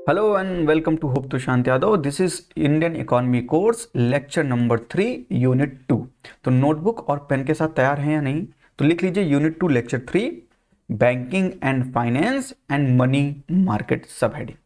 Hello and welcome to Hope to Shanti Yadav. This is Indian Economy Course lecture number 3 unit 2। तो notebook और pen के साथ तैयार हैं या नहीं? तो लिख लीजिए unit 2 lecture 3 banking and finance and money market सब हेडिंग।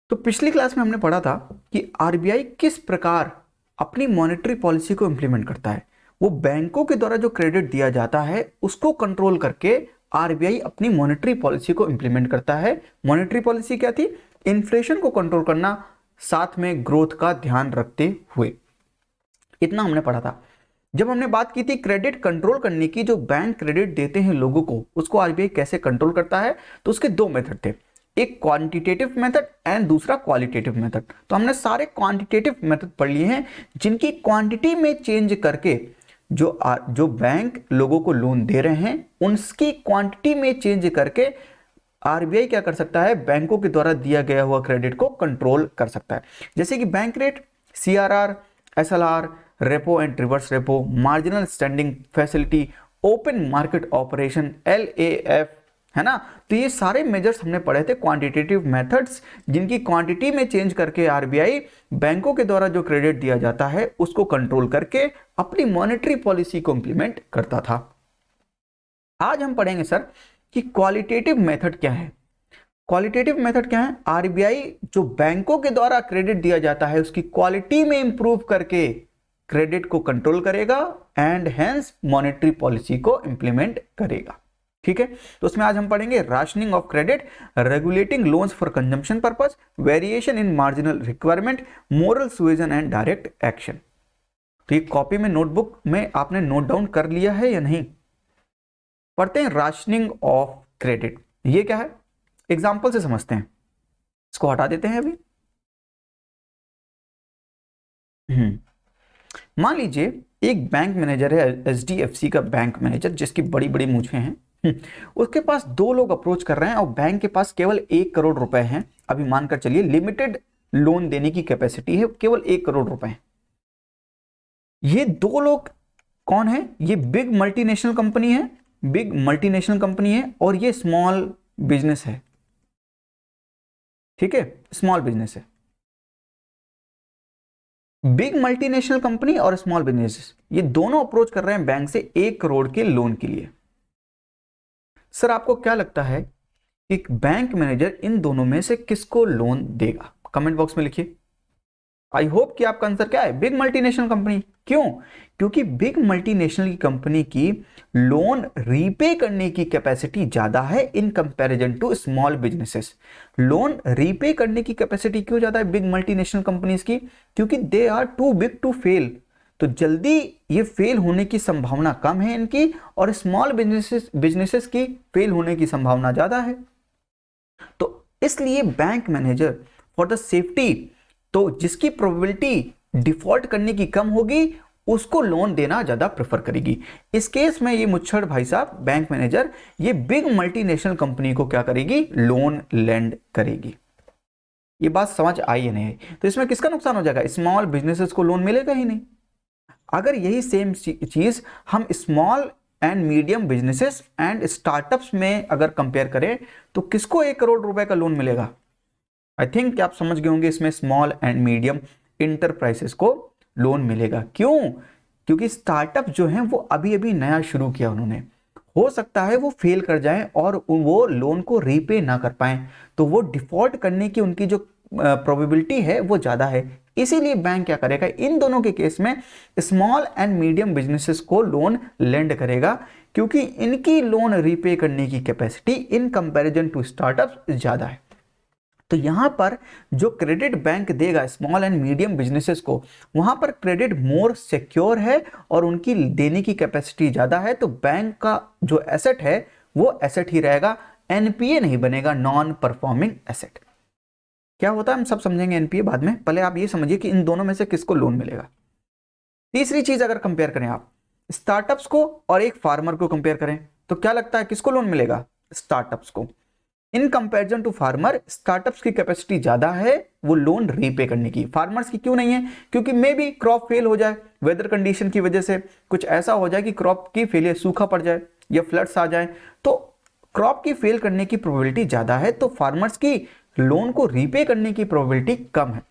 तो पिछली क्लास में हमने पढ़ा था कि आरबीआई किस प्रकार अपनी मॉनेटरी पॉलिसी को इंप्लीमेंट करता है। वो बैंकों के द्वारा जो क्रेडिट दिया जाता है उसको कंट्रोल करके आरबीआई अपनी मॉनेटरी पॉलिसी को इंप्लीमेंट करता है। मॉनेटरी पॉलिसी क्या थी? इन्फ्लेशन को कंट्रोल करना, साथ में ग्रोथ का ध्यान रखते हुए। इतना हमने पढ़ा था। जब हमने बात की थी क्रेडिट कंट्रोल करने की, जो बैंक क्रेडिट देते हैं लोगों को, उसको आरबीआई कैसे कंट्रोल करता है, तो उसके दो मेथड थे, एक क्वांटिटेटिव मेथड एंड दूसरा क्वालिटेटिव मेथड। तो हमने सारे क्वांटिटेटिव मेथड पढ़ लिए हैं, जिनकी क्वांटिटी में चेंज करके जो बैंक लोगों को लोन दे रहे हैं उनकी क्वांटिटी में चेंज करके आरबीआई क्या कर सकता है, बैंकों के द्वारा दिया गया हुआ क्रेडिट को कंट्रोल कर सकता है। जैसे कि bank rate, CRR, SLR, repo and reverse repo, marginal standing facility, open market operation, LAF, है ना। तो ये सारे मेजर्स हमने पढ़े थे, क्वांटिटेटिव मेथड्स, जिनकी क्वांटिटी में चेंज करके आरबीआई बैंकों के द्वारा जो क्रेडिट दिया जाता है उसको कंट्रोल करके अपनी मॉनेटरी पॉलिसी को इंप्लीमेंट करता था। आज हम पढ़ेंगे सर कि क्वालिटेटिव मेथड क्या है। क्वालिटेटिव मेथड क्या है? आरबीआई जो बैंकों के द्वारा क्रेडिट दिया जाता है उसकी क्वालिटी में इंप्रूव करके क्रेडिट को कंट्रोल करेगा एंड हेंस मॉनेटरी पॉलिसी को इंप्लीमेंट करेगा। ठीक है, तो उसमें आज हम पढ़ेंगे rationing of credit, regulating loans for consumption purpose, variation in marginal requirement, moral suasion and direct action. तो ये कॉपी में, नोटबुक में आपने नोट डाउन कर लिया है या नहीं? पढ़ते हैं राशनिंग ऑफ क्रेडिट। ये क्या है, एग्जाम्पल से समझते हैं। इसको हटा देते हैं अभी। मान लीजिए एक बैंक मैनेजर है, एचडीएफसी का बैंक मैनेजर, जिसकी बड़ी बड़ी मूंछें हैं। उसके पास दो लोग अप्रोच कर रहे हैं और बैंक के पास केवल 1 करोड़ रुपए हैं। अभी मानकर चलिए लिमिटेड लोन देने की कैपेसिटी है, केवल 1 करोड़ रुपए है। ये दो लोग कौन है? ये बिग मल्टीनेशनल कंपनी है, बिग मल्टीनेशनल कंपनी है, और ये स्मॉल बिजनेस है। ठीक है, स्मॉल बिजनेस है। बिग मल्टीनेशनल कंपनी और स्मॉल बिजनेस, ये दोनों अप्रोच कर रहे हैं बैंक से 1 करोड़ के लोन के लिए। सर आपको क्या लगता है कि बैंक मैनेजर इन दोनों में से किसको लोन देगा? कमेंट बॉक्स में लिखिए। आई होप कि आपका आंसर क्या है, बिग मल्टीनेशनल कंपनी। क्यों? क्योंकि बिग मल्टीनेशनल की कंपनी की लोन रीपे करने की कैपेसिटी ज्यादा है in comparison to small businesses. Loan repay करने की कैपेसिटी क्यों ज्यादा है बिग मल्टीनेशनल कंपनीज की? क्योंकि they are too big to fail. तो जल्दी ये फेल होने की संभावना कम है इनकी, और स्मॉल बिजनेसेस की फेल होने की संभावना ज्यादा है। तो इसलिए bank manager for the safety, तो जिसकी प्रोबेबिलिटी डिफॉल्ट करने की कम होगी, उसको लोन देना ज्यादा प्रेफर करेगी। इस केस में ये मुच्छड़ भाई साहब, बैंक मैनेजर, ये बिग मल्टीनेशनल कंपनी को क्या करेगी? लोन लेंड करेगी। ये बात समझ आई है नहीं? तो इसमें किसका नुकसान हो जाएगा? स्मॉल बिजनेसेस को लोन मिलेगा ही नहीं। अगर यही सेम चीज हम small and medium businesses and startups में अगर कंपेयर करें, तो किसको 1 करोड़ रुपए का लोन मिलेगा? आई थिंक आप समझ गए होंगे, इसमें स्मॉल एंड मीडियम इंटरप्राइजेस को लोन मिलेगा। क्यों? क्योंकि स्टार्टअप जो हैं वो अभी अभी नया शुरू किया उन्होंने, हो सकता है वो फेल कर जाएं और वो लोन को रीपे ना कर पाएं, तो वो डिफॉल्ट करने की उनकी जो प्रोबेबिलिटी है वो ज्यादा है। इसीलिए बैंक क्या करेगा, इन दोनों के केस में स्मॉल एंड मीडियम बिजनेसेस को लोन लेंड करेगा, क्योंकि इनकी लोन रीपे करने की capacity in comparison to startups ज्यादा है। तो यहां पर जो क्रेडिट बैंक देगा स्मॉल एंड मीडियम बिजनेसेस को, वहां पर क्रेडिट मोर सिक्योर है और उनकी देने की कैपेसिटी ज्यादा है। तो बैंक का जो एसेट है वो एसेट ही रहेगा, एनपीए नहीं बनेगा, नॉन परफॉर्मिंग एसेट। क्या होता है हम सब समझेंगे एनपीए बाद में, पहले आप ये समझिए कि इन दोनों में से किसको लोन मिलेगा। तीसरी चीज अगर कंपेयर करें आप स्टार्टअप्स को और एक फार्मर को कंपेयर करें, तो क्या लगता है किसको लोन मिलेगा? स्टार्टअप्स को। In comparison to farmer, startups की कैपेसिटी ज्यादा है वो लोन रीपे करने की, फार्मर्स की क्यों नहीं है? क्योंकि मे बी क्रॉप फेल हो जाए, वेदर कंडीशन की वजह से कुछ ऐसा हो जाए कि क्रॉप की फेलियर, सूखा पड़ जाए या फ्लड्स आ जाए, तो क्रॉप की फेल करने की प्रोबेबिलिटी ज्यादा है, तो फार्मर्स की लोन को रीपे करने की प्रोबेबिलिटी कम है,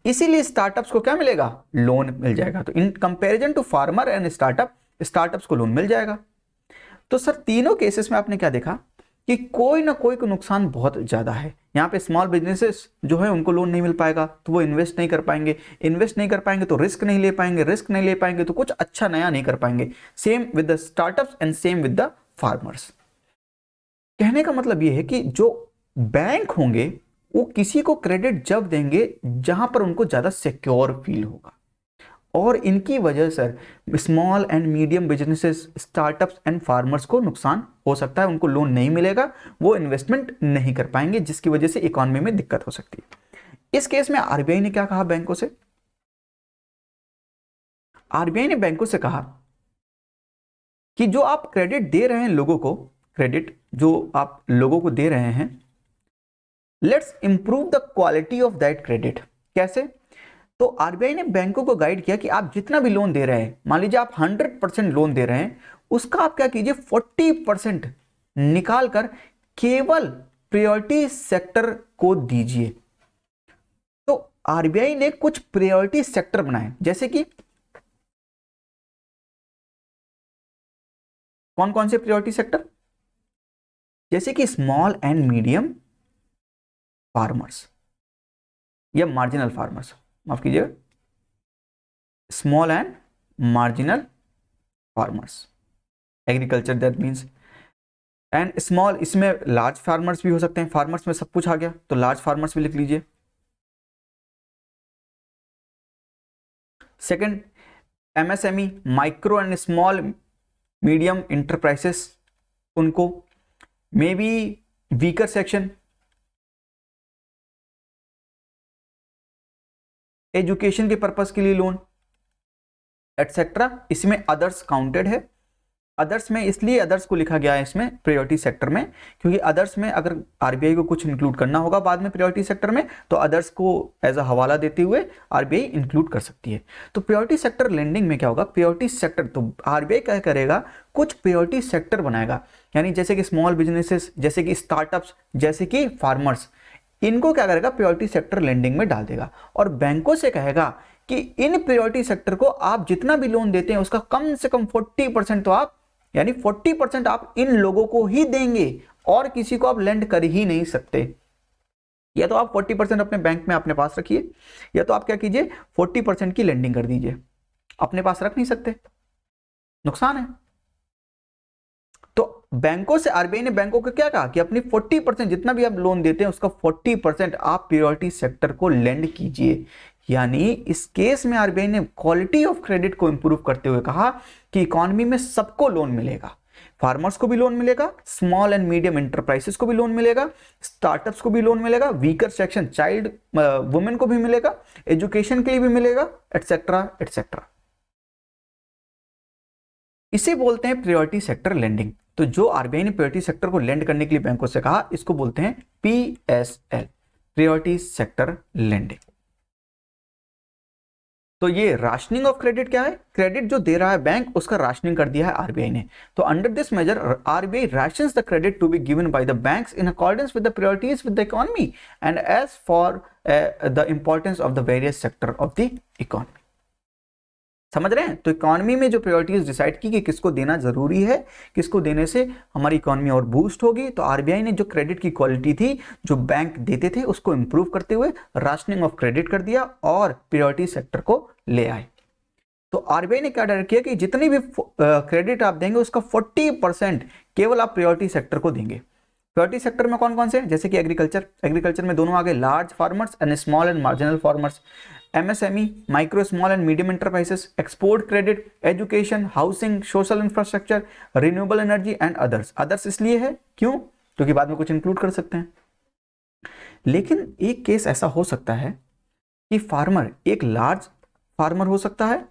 इसीलिए स्टार्टअप्स को क्या मिलेगा, लोन मिल जाएगा। तो in comparison to farmer and startup, startups को लोन मिल जाएगा। तो सर तीनों केसेस में आपने क्या देखा कि कोई ना कोई को नुकसान बहुत ज्यादा है। यहाँ पे स्मॉल बिजनेसेस जो है उनको लोन नहीं मिल पाएगा, तो वो इन्वेस्ट नहीं कर पाएंगे, इन्वेस्ट नहीं कर पाएंगे तो रिस्क नहीं ले पाएंगे, रिस्क नहीं ले पाएंगे तो कुछ अच्छा नया नहीं कर पाएंगे। Same with the startups and same with the farmers. कहने का मतलब ये है कि जो बैंक होंगे वो किसी को क्रेडिट जब देंगे जहां पर उनको ज्यादा सिक्योर फील होगा, और इनकी वजह से small and medium businesses, startups and farmers को नुकसान हो सकता है, उनको लोन नहीं मिलेगा, वो इन्वेस्टमेंट नहीं कर पाएंगे, जिसकी वजह से इकोनॉमी में दिक्कत हो सकती है। इस केस में आरबीआई ने क्या कहा बैंकों से, आरबीआई ने बैंकों से कहा कि जो आप क्रेडिट दे रहे हैं लोगों को, क्रेडिट जो आप लोगों को दे रहे हैं, let's improve the quality of that credit. कैसे? तो आरबीआई ने बैंकों को गाइड किया कि आप जितना भी लोन दे रहे हैं, मान लीजिए आप 100% लोन दे रहे हैं, उसका आप क्या कीजिए 40% निकाल कर केवल प्रायोरिटी सेक्टर को दीजिए। तो आरबीआई ने कुछ प्रायोरिटी सेक्टर बनाए, जैसे कि कौन कौन से प्रायोरिटी सेक्टर, जैसे कि स्मॉल एंड मीडियम फार्मर्स या मार्जिनल फार्मर्स, माफ कीजिएगा, small and marginal farmers, agriculture that means, and small, इसमें लार्ज फार्मर्स भी हो सकते हैं, फार्मर्स में सब कुछ आ गया तो लार्ज फार्मर्स भी लिख लीजिए। Second, MSME, micro and small medium enterprises, उनको may be weaker section, education के पर्पस के लिए लोन एटसेट्रा। इसमें अदर्स काउंटेड है, अदर्स में इसलिए अदर्स को लिखा गया है इसमें प्रायोरिटी सेक्टर में, क्योंकि अदर्स में अगर आरबीआई को कुछ इंक्लूड करना होगा बाद में प्रायोरिटी सेक्टर में, तो अदर्स को एज अ हवाला देते हुए आरबीआई इंक्लूड कर सकती है। तो प्रायोरिटी सेक्टर लेंडिंग में क्या होगा, प्रायोरिटी सेक्टर, तो आरबीआई क्या करेगा, कुछ प्रायोरिटी सेक्टर बनाएगा, यानी जैसे कि स्मॉल बिजनेसेस, जैसे कि स्टार्टअप्स, जैसे कि फार्मर्स, इनको क्या करेगा प्रायोरिटी सेक्टर लेंडिंग में डाल देगा, और बैंकों से कहेगा कि इन प्रायोरिटी सेक्टर को आप जितना भी लोन देते हैं उसका कम से कम 40% तो आप, यानी 40% आप इन लोगों को ही देंगे और किसी को आप लेंड कर ही नहीं सकते। या तो आप 40% अपने बैंक में अपने पास रखिए, या तो आप क्या कीजिए 40% की लेंडिंग कर दीजिए, अपने पास रख नहीं सकते, नुकसान है। तो बैंकों से आरबीआई ने बैंकों को क्या कहा कि अपनी 40% जितना भी आप लोन देते हैं उसका 40% आप प्रायोरिटी सेक्टर को लेंड कीजिए। यानी इस केस में आरबीआई ने क्वालिटी ऑफ क्रेडिट को इंप्रूव करते हुए कहा कि इकोनॉमी में सबको लोन मिलेगा, फार्मर्स को भी लोन मिलेगा, स्मॉल एंड मीडियम एंटरप्राइजेस को भी लोन मिलेगा, स्टार्टअप्स को भी लोन मिलेगा, वीकर सेक्शन चाइल्ड वुमेन को भी मिलेगा, एजुकेशन के लिए भी मिलेगा, एटसेट्रा एटसेट्रा। इसे बोलते हैं प्रायोरिटी सेक्टर लेंडिंग। तो जो आरबीआई ने प्रायोरिटी सेक्टर को लेंड करने के लिए बैंकों से कहा, इसको बोलते हैं पीएसएल, प्रायोरिटी सेक्टर लेंडिंग। तो ये राशनिंग ऑफ क्रेडिट क्या है, क्रेडिट जो दे रहा है बैंक उसका राशनिंग कर दिया है आरबीआई ने। तो under this measure RBI rations the credit to be given by the banks in accordance with the priorities with the economy and as for the importance of the various sector of the economy. समझ रहे हैं? तो economy में जो priorities decide की कि किसको देना जरूरी है, किसको देने से हमारी इकोनॉमी और बूस्ट होगी, तो आरबीआई ने जो क्रेडिट की क्वालिटी थी जो बैंक देते थे उसको इंप्रूव करते हुए राशनिंग ऑफ क्रेडिट कर दिया और प्रायोरिटी सेक्टर को ले आए। तो आरबीआई ने क्या डायरेक्ट किया कि जितनी भी क्रेडिट आप देंगे उसका 40% केवल आप प्रायोरिटी सेक्टर को देंगे। प्रायोरिटी सेक्टर में कौन कौन से, जैसे कि एग्रीकल्चर, एग्रीकल्चर में दोनों आ गए, large farmers and small and marginal farmers, MSME, micro small and medium enterprises, export credit, education, housing, social infrastructure, renewable energy and others. Others इसलिए है क्यों, क्योंकि बाद में कुछ इंक्लूड कर सकते हैं। लेकिन एक केस ऐसा हो सकता है कि फार्मर एक लार्ज फार्मर हो सकता है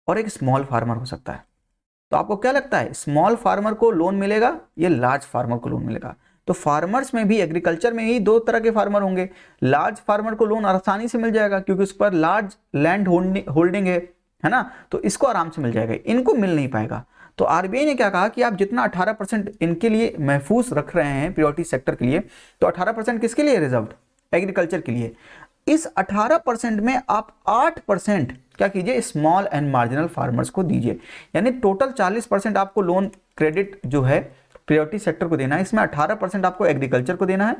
और एक स्मॉल फार्मर हो सकता है। तो आपको क्या लगता है, स्मॉल फार्मर को लोन मिलेगा या लार्ज फार्मर को लोन मिलेगा? तो फार्मर्स में भी, एग्रीकल्चर में ही दो तरह के फार्मर होंगे। लार्ज फार्मर को लोन आसानी से मिल जाएगा क्योंकि उस पर लार्ज लैंड होल्डिंग है ना, तो इसको आराम से मिल जाएगा, इनको मिल नहीं पाएगा। तो आरबीआई ने क्या कहा कि आप जितना 18% इनके लिए महफूज रख रहे हैं प्रायोरिटी सेक्टर के लिए, तो 18% किसके लिए रिजर्व? एग्रीकल्चर के लिए। इस 18% में आप 8% क्या कीजिए, स्मॉल एंड मार्जिनल फार्मर्स को दीजिए। यानी टोटल 40% आपको लोन क्रेडिट जो है प्रायोरिटी सेक्टर को देना है, इसमें 18% आपको एग्रीकल्चर को देना है,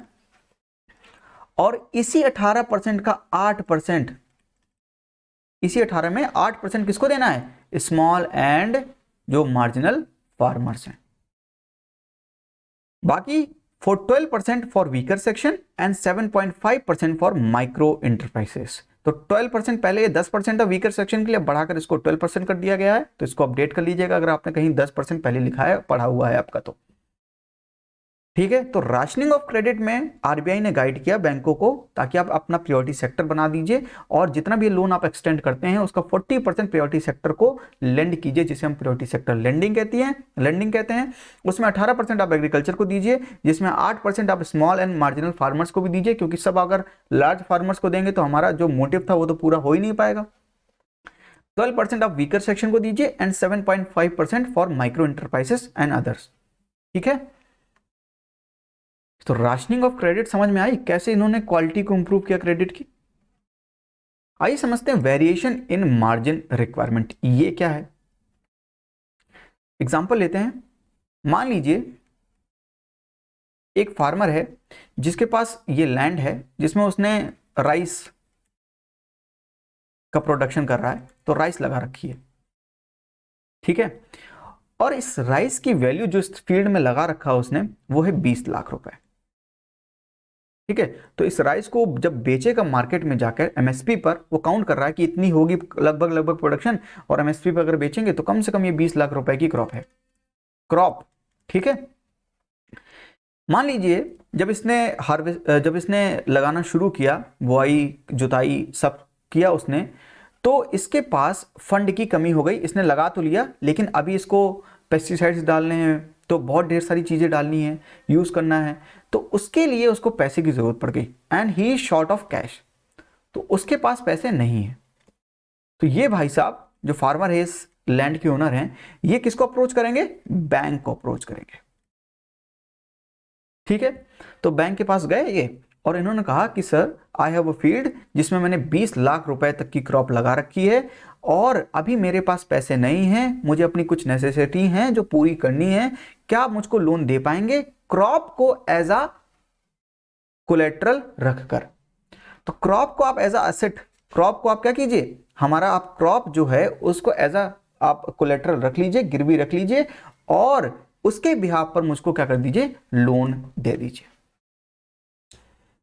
और इसी 18% का 8%, इसी 18 में 8% किसको देना है? स्मॉल एंड जो मार्जिनल फार्मर्स हैं। बाकी 12% for weaker section and 7.5% for micro enterprises. तो 12% पहले, 10% वीकर सेक्शन के लिए बढ़ाकर इसको 12% कर दिया गया है, तो इसको अपडेट कर लीजिएगा अगर आपने कहीं 10% पहले लिखा है, पढ़ा हुआ है आपका तो। ठीक है, तो राशनिंग ऑफ क्रेडिट में आरबीआई ने गाइड किया बैंकों को, ताकि आप अपना प्रायोरिटी सेक्टर बना दीजिए, और जितना भी लोन आप एक्सटेंड करते हैं उसका 40% प्रायोरिटी सेक्टर को लेंड कीजिए, जिसे हम प्रायोरिटी सेक्टर लेंडिंग कहते हैं। उसमें 18% आप एग्रीकल्चर को दीजिए, जिसमें 8% आप स्मॉल एंड मार्जिनल फार्मर्स को भी दीजिए, क्योंकि सब अगर लार्ज फार्मर्स को देंगे तो हमारा जो मोटिव था वो तो पूरा हो ही नहीं पाएगा। 12% आप वीकर सेक्शन को दीजिए and 7.5% for micro enterprises and others. ठीक है, तो राशनिंग ऑफ क्रेडिट समझ में आई, कैसे इन्होंने क्वालिटी को इंप्रूव किया क्रेडिट की। आइए समझते हैं वेरिएशन इन मार्जिन रिक्वायरमेंट, ये क्या है। एग्जांपल लेते हैं। मान लीजिए एक फार्मर है जिसके पास ये लैंड है, जिसमें उसने राइस का प्रोडक्शन कर रहा है, तो राइस लगा रखी है। ठीक है, और इस राइस की वैल्यू जो इस फील्ड में लगा रखा है उसने, वो है 20 लाख रुपए। ठीक है, तो इस राइस को जब बेचेगा मार्केट में जाकर एमएसपी पर, वो काउंट कर रहा है कि इतनी होगी लगभग प्रोडक्शन, और एमएसपी पर अगर बेचेंगे तो कम से कम ये 20 लाख रुपए की क्रॉप है, क्रॉप। ठीक है, मान लीजिए जब इसने लगाना शुरू किया, बुआई जुताई सब किया उसने, तो इसके पास फंड की कमी हो गई। इसने लगा तो लिया, लेकिन अभी इसको पेस्टिसाइड्स डालने हैं, तो बहुत ढेर सारी चीजें डालनी है, यूज करना है, तो उसके लिए उसको पैसे की जरूरत पड़ गई, and he is short of cash, तो उसके पास पैसे नहीं है। तो ये भाई साहब जो फार्मर है, इस लैंड के ओनर हैं, ये किसको अप्रोच करेंगे? बैंक को अप्रोच करेंगे। ठीक है, तो बैंक के पास गए ये, और इन्होंने कहा कि sir I have a field जिसमें मैंने 20 लाख रुपए तक की क्रॉप लगा रखी है, और अभी मेरे पास पैसे नहीं हैं, मुझे अपनी कुछ नेसेसिटी हैं जो पूरी करनी है, क्या आप मुझको लोन दे पाएंगे क्रॉप को एज अ कोलेट्रल रखकर? तो क्रॉप को आप एज अ एसेट, क्रॉप को आप क्या कीजिए, हमारा आप क्रॉप जो है उसको एज अ आप कोलेट्रल रख लीजिए, गिरवी रख लीजिए, और उसके बिहाफ पर मुझको क्या कर दीजिए, लोन दे दीजिए।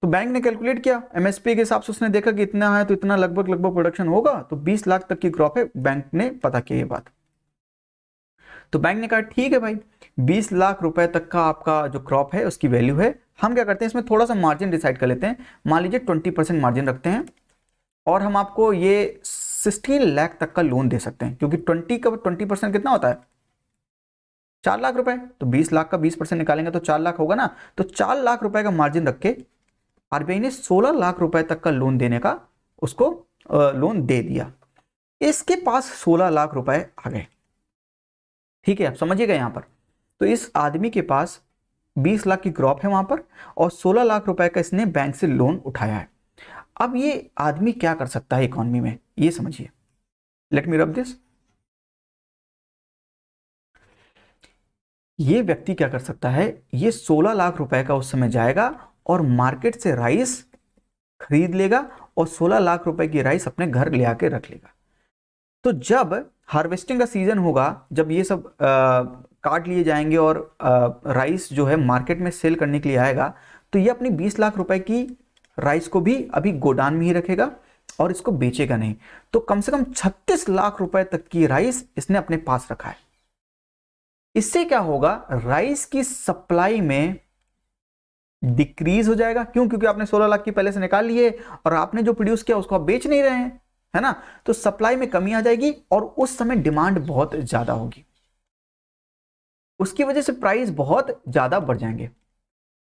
तो बैंक ने कैलकुलेट किया एमएसपी के हिसाब से, उसने देखा कि इतना है तो इतना लगभग प्रोडक्शन होगा, तो 20 लाख तक की क्रॉप है। बैंक ने पता किया ये बात, तो बैंक ने कहा ठीक है भाई, 20 लाख रुपए तक का आपका जो क्रॉप है उसकी वैल्यू है। हम क्या करते हैं, इसमें थोड़ा सा मार्जिन डिसाइड कर लेते हैं। मान लीजिए 20% मार्जिन रखते हैं, और हम आपको ये 16 लाख तक का लोन दे सकते हैं, क्योंकि 20% कितना होता है, 4 लाख रुपए। तो 20 लाख का 20% निकालेंगे तो 4 लाख होगा ना। तो 4 लाख रुपए का मार्जिन रख के आरबीआई ने 16 लाख रुपए तक का लोन देने का उसको लोन दे दिया। इसके पास 16 लाख रुपए आ गए। ठीक है, आप समझिएगा यहां पर। तो इस आदमी के पास 20 लाख की क्रॉप है वहां पर, और 16 लाख रुपए का इसने बैंक से लोन उठाया है। अब ये आदमी क्या कर सकता है इकोनॉमी में, ये समझिए। Let me rub this. ये व्यक्ति क्या कर सकता है, ये 16 लाख रुपए का उस समय जाएगा और मार्केट से राइस खरीद लेगा, और 16 लाख रुपए की राइस अपने घर ले आके रख लेगा। तो जब हार्वेस्टिंग का सीजन होगा, जब ये सब काट लिए जाएंगे और राइस जो है मार्केट में सेल करने के लिए आएगा, तो ये अपनी 20 लाख रुपए की राइस को भी अभी गोदाम में ही रखेगा और इसको बेचेगा नहीं। तो कम से कम 36 लाख रुपए तक की राइस इसने अपने पास रखा है। इससे क्या होगा, राइस की सप्लाई में डिक्रीज हो जाएगा। क्यों? क्योंकि आपने 16 लाख की पहले से निकाल लिए, और आपने जो प्रोड्यूस किया उसको आप बेच नहीं रहे हैं, है ना। तो सप्लाई में कमी आ जाएगी, और उस समय डिमांड बहुत ज्यादा होगी, उसकी वजह से प्राइस बहुत ज्यादा बढ़ जाएंगे।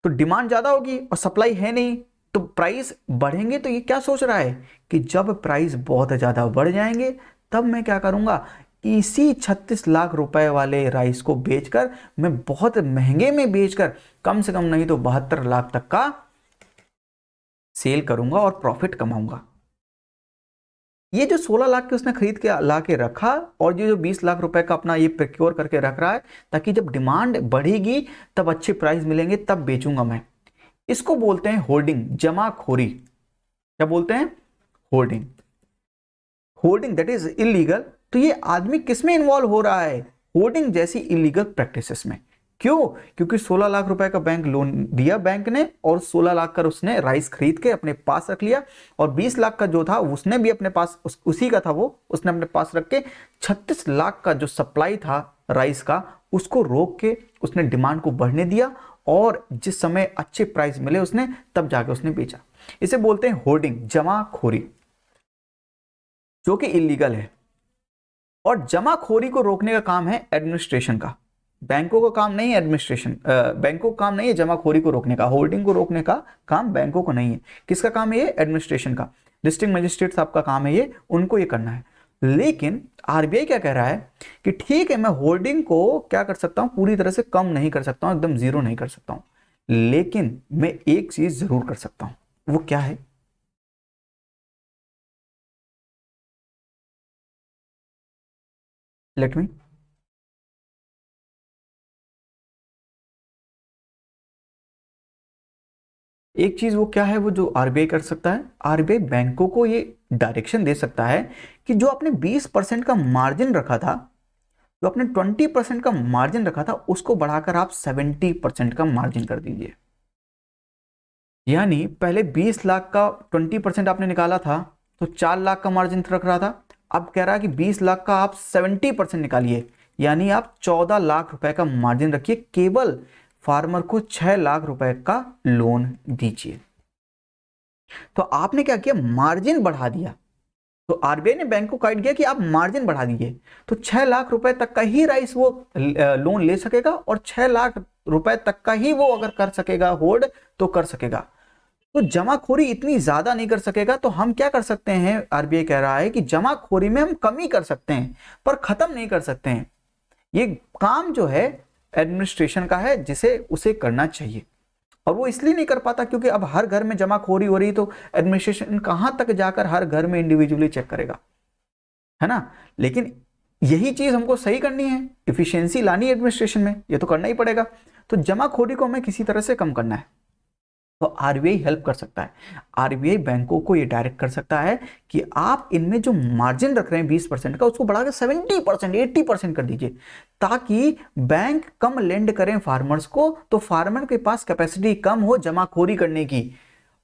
तो डिमांड ज्यादा होगी और सप्लाई है नहीं, तो प्राइस बढ़ेंगे। तो ये क्या सोच रहा है कि जब प्राइस बहुत ज्यादा बढ़ जाएंगे तब मैं क्या करूंगा, इसी 36 लाख रुपए वाले राइस को बेचकर मैं बहुत महंगे में बेचकर कम से कम नहीं तो 72 लाख तक का सेल करूंगा और प्रॉफिट कमाऊंगा। ये जो 16 लाख के उसने खरीद के ला के रखा और ये जो 20 लाख रुपए का अपना ये प्रिक्योर करके रख रहा है ताकि जब डिमांड बढ़ेगी तब अच्छे प्राइस मिलेंगे तब बेचूंगा मैं। इसको बोलते हैं होर्डिंग, जमाखोरी। क्या बोलते हैं? Hoarding. Hoarding that is illegal. तो ये आदमी किस में इन्वॉल्व हो रहा है? होर्डिंग जैसी इलीगल प्रैक्टिसेस में। क्यों? क्योंकि 16 लाख रुपए का बैंक लोन दिया बैंक ने और 16 लाख का उसने राइस खरीद के अपने पास रख लिया और 20 लाख का जो था उसने भी अपने पास उसी का था वो उसने अपने पास रख के 36 लाख का जो सप्लाई था राइस का उसको रोक के उसने डिमांड को बढ़ने दिया और जिस समय अच्छे प्राइस मिले उसने तब जाके उसने बेचा। इसे बोलते हैं होर्डिंग, जमाखोरी, जो कि इलीगल है। और जमाखोरी को रोकने का काम है एडमिनिस्ट्रेशन का। बैंकों का काम नहीं है एडमिनिस्ट्रेशन, बैंकों का काम नहीं है जमाखोरी को रोकने का, होर्डिंग को रोकने का काम बैंकों को नहीं है। किसका काम है ये? एडमिनिस्ट्रेशन का। डिस्ट्रिक्ट मजिस्ट्रेट साहब का काम है ये, उनको ये करना है। लेकिन आरबीआई क्या कह रहा है कि ठीक है मैं होर्डिंग को क्या कर सकता हूं, पूरी तरह से कम नहीं कर सकता हूं, एकदम जीरो नहीं कर सकता हूं, लेकिन मैं एक चीज जरूर कर सकता हूं। वो क्या है? Let me. एक चीज वो क्या है वो जो आरबीआई कर सकता है, आरबीआई बैंकों को ये डायरेक्शन दे सकता है कि जो आपने 20% का मार्जिन रखा था, जो आपने 20% का मार्जिन रखा था उसको बढ़ाकर आप 70% का मार्जिन कर दीजिए। यानी पहले 20 लाख का 20% आपने निकाला था तो 4 लाख का मार्जिन रख रहा था, अब कह रहा है कि 20 लाख का आप 70% निकालिए, यानी आप 14 लाख रुपए का मार्जिन रखिए, केवल फार्मर को 6 लाख रुपए का लोन दीजिए। तो आपने क्या किया? मार्जिन बढ़ा दिया। तो आरबीआई ने बैंक को गाइड किया कि आप मार्जिन बढ़ा दीजिए तो 6 लाख रुपए तक का ही राइस वो लोन ले सकेगा और 6 लाख रुपए तक का ही वो अगर कर सकेगा होल्ड तो कर सकेगा। तो जमाखोरी इतनी ज्यादा नहीं कर सकेगा। तो हम क्या कर सकते हैं? आरबीआई कह रहा है कि जमाखोरी में हम कमी कर सकते हैं पर खत्म नहीं कर सकते हैं। ये काम जो है एडमिनिस्ट्रेशन का है जिसे उसे करना चाहिए और वो इसलिए नहीं कर पाता क्योंकि अब हर घर में जमाखोरी हो रही तो एडमिनिस्ट्रेशन कहां तक जाकर हर घर में इंडिविजुअली चेक करेगा, है ना। लेकिन यही चीज हमको सही करनी है, इफिशियंसी लानी है एडमिनिस्ट्रेशन में, ये तो करना ही पड़ेगा। तो जमाखोरी को हमें किसी तरह से कम करना है तो आरबीआई हेल्प कर सकता है। आरबीआई बैंकों को ये डायरेक्ट कर सकता है कि आप इनमें जो मार्जिन रख रहे हैं 20% का उसको बढ़ाकर 70%, 80% कर दीजिए ताकि बैंक कम लेंड करें फार्मर्स को, तो फार्मर के पास कैपेसिटी कम हो जमाखोरी करने की,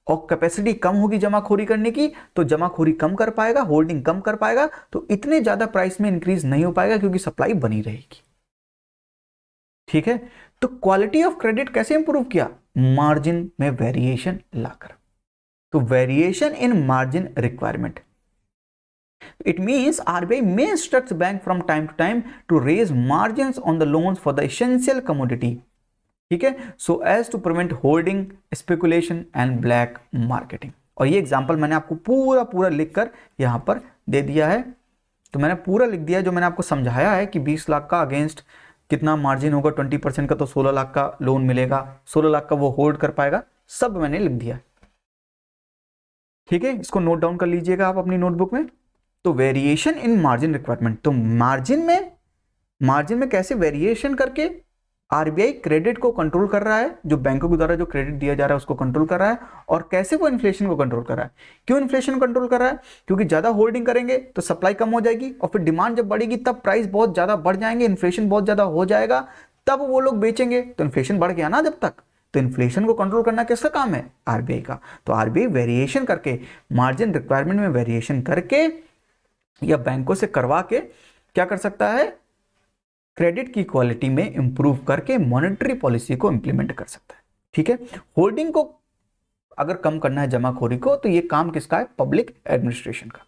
और कैपेसिटी कम होगी जमाखोरी करने की तो जमाखोरी कम कर पाएगा, होल्डिंग कम कर पाएगा, तो इतने ज्यादा प्राइस में इंक्रीज नहीं हो पाएगा क्योंकि सप्लाई बनी रहेगी। ठीक है। तो क्वालिटी ऑफ क्रेडिट कैसे इंप्रूव किया? मार्जिन में वेरिएशन लाकर। तो variation in margin requirement, it means RBI may instruct bank from time to time to raise margins on the loans for the essential commodity, ठीक है, so as to prevent hoarding, speculation and black marketing। और ये example मैंने आपको पूरा पूरा लिखकर यहां पर दे दिया है। तो मैंने पूरा लिख दिया जो मैंने आपको समझाया है कि 20 लाख का अगेंस्ट कितना मार्जिन होगा 20% का, तो 16 लाख का लोन मिलेगा, 16 लाख का वो होल्ड कर पाएगा, सब मैंने लिख दिया। ठीक है, इसको नोट डाउन कर लीजिएगा आप अपनी नोटबुक में। तो वेरिएशन इन मार्जिन रिक्वायरमेंट, तो मार्जिन में कैसे वेरिएशन करके आरबीआई क्रेडिट को कंट्रोल कर रहा है, जो बैंकों के द्वारा जो क्रेडिट दिया जा रहा है उसको कंट्रोल कर रहा है, और कैसे वो इन्फ्लेशन को कंट्रोल कर रहा है। क्यों इन्फ्लेशन कंट्रोल कर रहा है? क्योंकि ज्यादा होल्डिंग करेंगे तो सप्लाई कम हो जाएगी और फिर डिमांड जब बढ़ेगी तब प्राइस बहुत ज्यादा बढ़ जाएंगे, इन्फ्लेशन बहुत ज्यादा हो जाएगा, तब वो लोग बेचेंगे, तो इन्फ्लेशन बढ़ गया ना जब तक। तो इन्फ्लेशन को कंट्रोल करना किसका काम है? आरबीआई का। तो आरबीआई वेरिएशन करके, मार्जिन रिक्वायरमेंट में वेरिएशन करके या बैंकों से करवा के क्या कर सकता है? क्रेडिट की क्वालिटी में इंप्रूव करके मॉनेटरी पॉलिसी को इंप्लीमेंट कर सकता है। ठीक है, होल्डिंग को अगर कम करना है जमाखोरी को, तो ये काम किसका है? पब्लिक एडमिनिस्ट्रेशन का।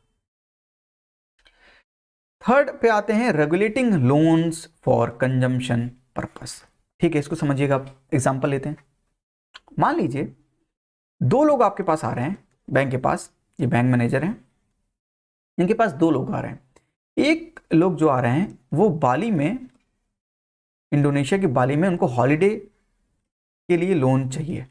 थर्ड पे आते हैं regulating loans for consumption purpose. ठीक है, इसको समझिएगा। एग्जांपल लेते हैं। मान लीजिए दो लोग आपके पास आ रहे हैं बैंक के पास, ये बैंक मैनेजर हैं, इनके पास दो लोग आ रहे हैं। एक लोग जो आ रहे हैं वो बाली में, इंडोनेशिया की बाली में, उनको हॉलीडे के लिए लोन चाहिए।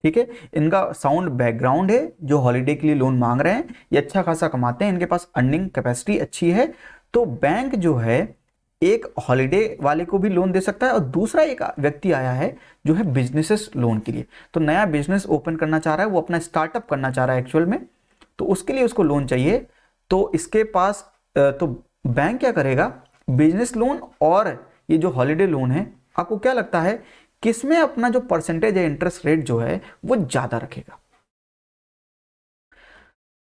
ठीक है, इनका साउंड बैकग्राउंड है, जो हॉलीडे के लिए लोन मांग रहे हैं, ये अच्छा खासा कमाते हैं, इनके पास अर्निंग कैपेसिटी अच्छी है। तो बैंक जो है एक हॉलीडे वाले को भी लोन दे सकता है, और दूसरा एक व्यक्ति आया है जो है बिजनेसेस लोन के लिए, तो नया बिजनेस ओपन करना चाह रहा है, वो अपना स्टार्टअप करना चाह रहा है एक्चुअल में, तो उसके लिए उसको लोन चाहिए। तो इसके पास तो बैंक क्या करेगा, बिजनेस लोन और ये जो हॉलीडे लोन है, आपको क्या लगता है किसमें अपना जो परसेंटेज है, इंटरेस्ट रेट जो है वो ज्यादा रखेगा?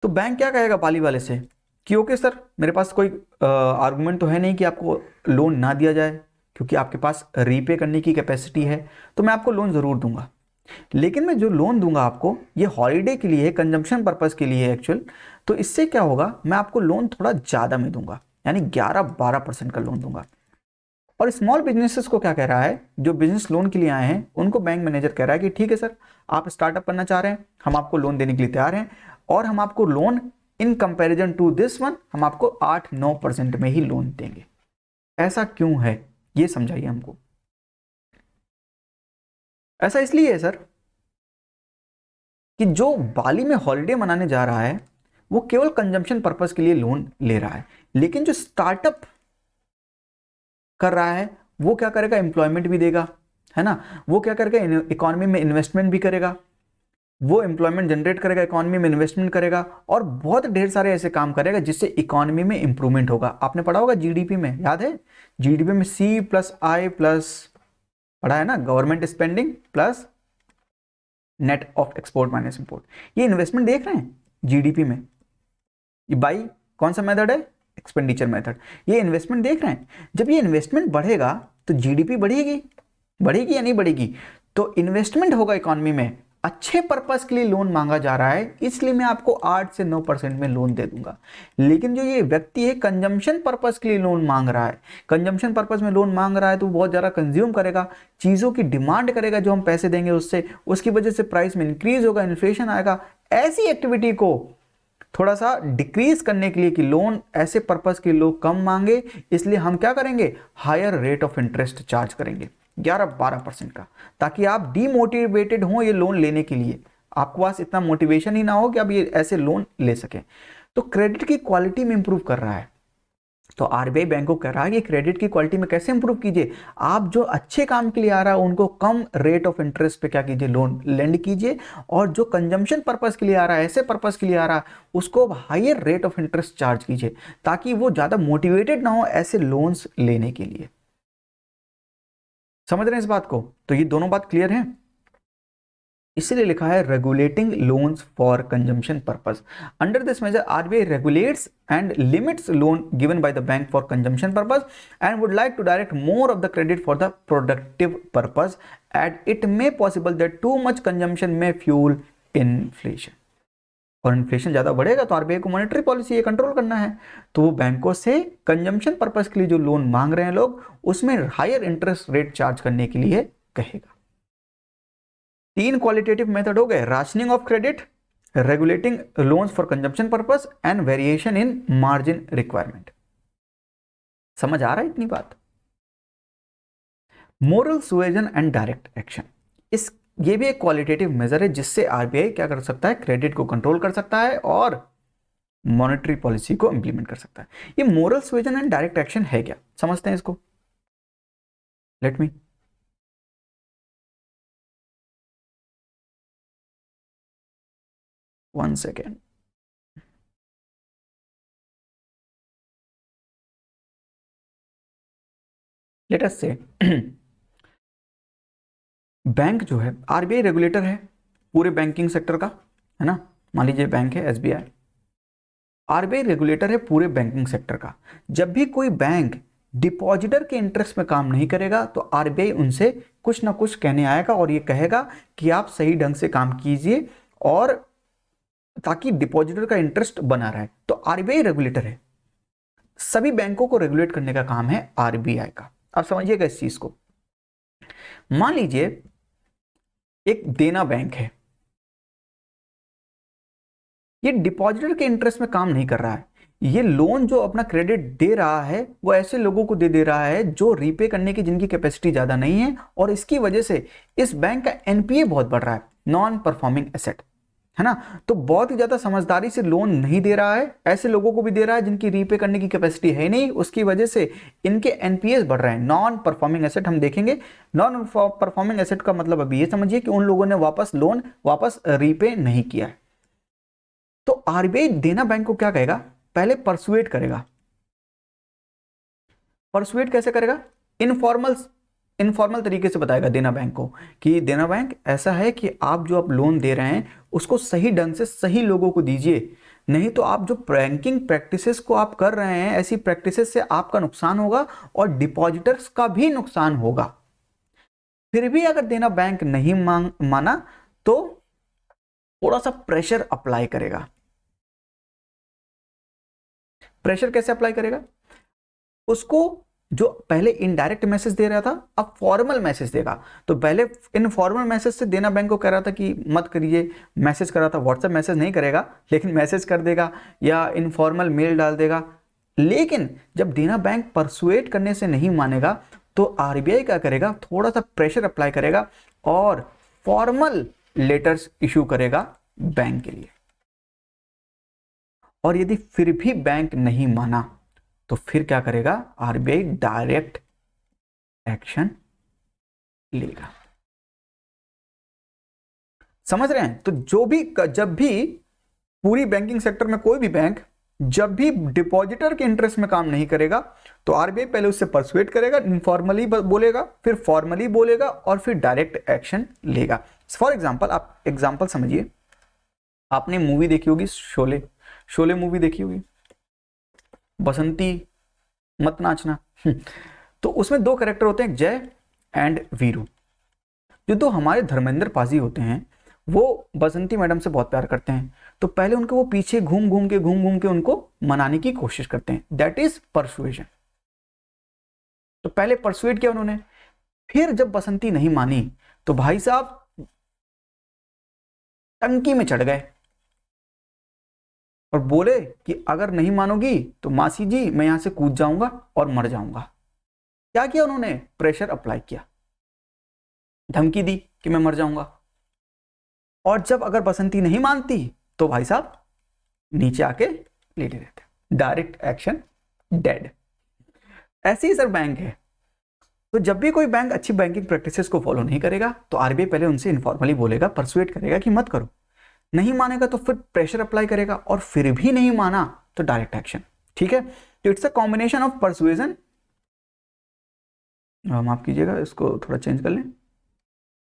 तो बैंक क्या कहेगा बाली वाले से कि ओके सर, मेरे पास कोई आर्गुमेंट तो है नहीं कि आपको लोन ना दिया जाए, क्योंकि आपके पास रीपे करने की कैपेसिटी है, तो मैं आपको लोन ज़रूर दूंगा। लेकिन मैं जो लोन दूंगा आपको, ये हॉलीडे के लिए है, कंजम्पशन पर्पस के लिए है एक्चुअल। तो इससे क्या होगा, मैं आपको लोन थोड़ा ज़्यादा में दूंगा, यानी 11-12% का लोन दूंगा। और स्मॉल बिजनेसेस को क्या कह रहा है, जो बिजनेस लोन के लिए आए हैं उनको बैंक मैनेजर कह रहा है कि ठीक है सर, आप स्टार्टअप करना चाह रहे हैं, हम आपको लोन देने के लिए तैयार हैं, और हम आपको loan in comparison to this one हम आपको 8-9% में ही लोन देंगे। ऐसा क्यों है, ये समझाइए हमको। ऐसा इसलिए है सर कि जो बाली में हॉलीडे मनाने जा रहा है वो केवल कंजम्पशन पर्पस के लिए लोन ले रहा है, लेकिन जो स्टार्टअप कर रहा है वो क्या करेगा, एम्प्लॉयमेंट भी देगा, है ना, वो क्या करेगा, इकोनॉमी में इन्वेस्टमेंट भी करेगा, वो एम्प्लॉयमेंट जनरेट करेगा, इकोनॉमी में इन्वेस्टमेंट करेगा, और बहुत ढेर सारे ऐसे काम करेगा जिससे इकोनॉमी में इंप्रूवमेंट होगा। आपने पढ़ा होगा जीडीपी में, याद है, जीडीपी में C+I+ पढ़ा है ना, government spending plus net of export minus import. ये इन्वेस्टमेंट देख रहे हैं जीडीपी में, ये बाई कौन सा मेथड है, एक्सपेंडिचर मेथड, ये इन्वेस्टमेंट देख रहे हैं। जब ये इन्वेस्टमेंट बढ़ेगा तो जीडीपी बढ़ेगी, बढ़ेगी या नहीं बढ़ेगी, तो इन्वेस्टमेंट होगा इकोनॉमी में, अच्छे पर्पस के लिए लोन मांगा जा रहा है, इसलिए मैं आपको 8 से 9% में लोन दे दूंगा। लेकिन जो ये व्यक्ति है कंजम्पशन पर्पस के लिए लोन मांग रहा है, कंजम्पशन पर्पस में लोन मांग रहा है, तो बहुत ज़्यादा कंज्यूम करेगा, चीज़ों की डिमांड करेगा, जो हम पैसे देंगे उससे, उसकी वजह से प्राइस में इंक्रीज होगा, इन्फ्लेशन आएगा। ऐसी एक्टिविटी को थोड़ा सा डिक्रीज करने के लिए कि लोन ऐसे पर्पस के लोग कम मांगे, इसलिए हम क्या करेंगे, higher rate of interest charge करेंगे 11-12% का, ताकि आप डीमोटिवेटेड हो ये लोन लेने के लिए, आपके पास इतना मोटिवेशन ही ना हो कि आप ये ऐसे लोन ले सकें। तो क्रेडिट की क्वालिटी में इंप्रूव कर रहा है। तो आरबीआई बैंक को कह रहा है कि क्रेडिट की क्वालिटी में कैसे इंप्रूव कीजिए, आप जो अच्छे काम के लिए आ रहा है उनको कम रेट ऑफ इंटरेस्ट पे क्या कीजिए, लोन लेंड कीजिए, और जो कंजम्पशन पर्पस के लिए आ रहा है, ऐसे पर्पस के लिए आ रहा है, उसको higher rate of interest charge कीजिए, ताकि वो ज्यादा मोटिवेटेड ना हो ऐसे लोन्स लेने के लिए। समझ रहे हैं इस बात को? तो ये दोनों बात क्लियर है, इसलिए लिखा है regulating loans for consumption purpose. Under this measure RBI regulates and limits loan given by the bank for consumption purpose and would like to direct more of the credit for the productive purpose at it may possible that too much consumption may fuel inflation. और inflation ज्यादा बढ़ेगा तो RBI को monetary policy ये control करना है, तो वो बैंकों से कंजम्पशन पर्पस के लिए जो लोन मांग रहे हैं लोग, उसमें हायर इंटरेस्ट रेट चार्ज करने के लिए कहेगा। 3 क्वालिटेटिव मेथड हो गए, rationing of credit, regulating loans for consumption purpose and variation in margin requirement. समझ आ रहा है इतनी बात? Moral suasion and direct action, इस ये भी एक क्वालिटेटिव मेजर है जिससे आरबीआई क्या कर सकता है, क्रेडिट को कंट्रोल कर सकता है और मॉनेटरी पॉलिसी को इंप्लीमेंट कर सकता है। ये moral suasion and direct action है क्या, समझते हैं इसको। Let me, one second. Let us से बैंक जो है आरबीआई रेगुलेटर है पूरे बैंकिंग सेक्टर का, है ना, मान लीजिए बैंक है एसबीआई, आरबीआई रेगुलेटर है पूरे बैंकिंग सेक्टर का। जब भी कोई बैंक डिपॉजिटर के इंटरेस्ट में काम नहीं करेगा तो आरबीआई उनसे कुछ ना कुछ कहने आएगा और ये कहेगा कि आप सही ढंग से काम कीजिए, और ताकि डिपॉजिटर का इंटरेस्ट बना रहे। तो आरबीआई रेगुलेटर है, सभी बैंकों को रेगुलेट करने का काम है आरबीआई का। आप समझिएगा इस चीज को। मान लीजिए एक देना बैंक है, ये डिपॉजिटर के इंटरेस्ट में काम नहीं कर रहा है, ये लोन जो अपना क्रेडिट दे रहा है वो ऐसे लोगों को दे रहा है जो रीपे करने की जिनकी कैपेसिटी ज़्यादा नहीं है, और इसकी वजह से इस बैंक का एनपीए बहुत बढ़ रहा है, नॉन परफॉर्मिंग एसेट, है ना। तो बहुत ही ज़्यादा समझदारी से लोन नहीं दे रहा है, ऐसे लोगों को भी दे रहा है जिनकी रीपे करने की कैपेसिटी है नहीं, उसकी वजह से इनके एनपीएस बढ़ रहे हैं, नॉन परफॉर्मिंग एसेट हम देखेंगे। नॉन परफॉर्मिंग एसेट का मतलब अभी ये समझिए कि उन लोगों ने लोन वापस रीपे नहीं किया है। तो आरबीआई देना बैंक को क्या कहेगा, पहले परसुएट करेगा। परसुएट कैसे करेगा, इनफॉर्मल तरीके से बताएगा देना बैंक को कि देना बैंक ऐसा है कि आप जो आप लोन दे रहे हैं उसको सही ढंग से सही लोगों को दीजिए, नहीं तो आप जो बैंकिंग प्रैक्टिसेस को आप कर रहे हैं ऐसी प्रैक्टिसेस से आपका नुकसान होगा और डिपॉजिटर्स का भी नुकसान होगा। फिर भी अगर देना बैंक नहीं माना तो थोड़ा सा प्रेशर अप्लाई करेगा। प्रेशर कैसे अप्लाई करेगा, उसको जो पहले इनडायरेक्ट मैसेज दे रहा था अब फॉर्मल मैसेज देगा। तो पहले इनफॉर्मल मैसेज से देना बैंक को कह रहा था कि मत करिए, मैसेज कर रहा था, व्हाट्सएप मैसेज नहीं करेगा लेकिन मैसेज कर देगा या इनफॉर्मल मेल डाल देगा। लेकिन जब देना बैंक परसुएट करने से नहीं मानेगा तो आरबीआई क्या करेगा, थोड़ा सा प्रेशर अप्लाई करेगा और फॉर्मल लेटर्स इशू करेगा बैंक के लिए। और यदि फिर भी बैंक नहीं माना तो फिर क्या करेगा, आरबीआई डायरेक्ट एक्शन लेगा। समझ रहे हैं। तो जब भी पूरी बैंकिंग सेक्टर में कोई भी बैंक जब भी डिपॉजिटर के इंटरेस्ट में काम नहीं करेगा तो आरबीआई पहले उससे परसुएट करेगा, इनफॉर्मली बोलेगा, फिर फॉर्मली बोलेगा और फिर डायरेक्ट एक्शन लेगा। फॉर एग्जांपल, आप एग्जांपल समझिए, आपने मूवी देखी होगी शोले मूवी देखी होगी, बसंती मत नाचना तो उसमें दो कैरेक्टर होते हैं, जय एंड वीरू। जो दो हमारे धर्मेंद्र पाजी होते हैं वो बसंती मैडम से बहुत प्यार करते हैं, तो पहले उनको वो पीछे घूम घूम के उनको मनाने की कोशिश करते हैं, दैट इज परसुएशन। तो पहले परसुएट किया उन्होंने, फिर जब बसंती नहीं मानी तो भाई साहब टंकी में चढ़ गए और बोले कि अगर नहीं मानोगी तो मासी जी मैं यहां से कूद जाऊंगा और मर जाऊंगा। क्या किया उन्होंने, प्रेशर अप्लाई किया, धमकी दी कि मैं मर जाऊंगा। और जब अगर बसंती नहीं मानती तो भाई साहब नीचे आके लेटे रहते, डायरेक्ट एक्शन डेड। ऐसे ही सर बैंक है। तो जब भी कोई बैंक अच्छी बैंकिंग प्रैक्टिसेस को फॉलो नहीं करेगा तो आरबीआई पहले उनसे इनफॉर्मली बोलेगा, परसुएट करेगा कि मत करो, नहीं मानेगा तो फिर प्रेशर अप्लाई करेगा और फिर भी नहीं माना तो डायरेक्ट एक्शन। ठीक है, तो इट्स अ कॉम्बिनेशन ऑफ परसुएजन, माफ कीजिएगा इसको थोड़ा चेंज कर लें,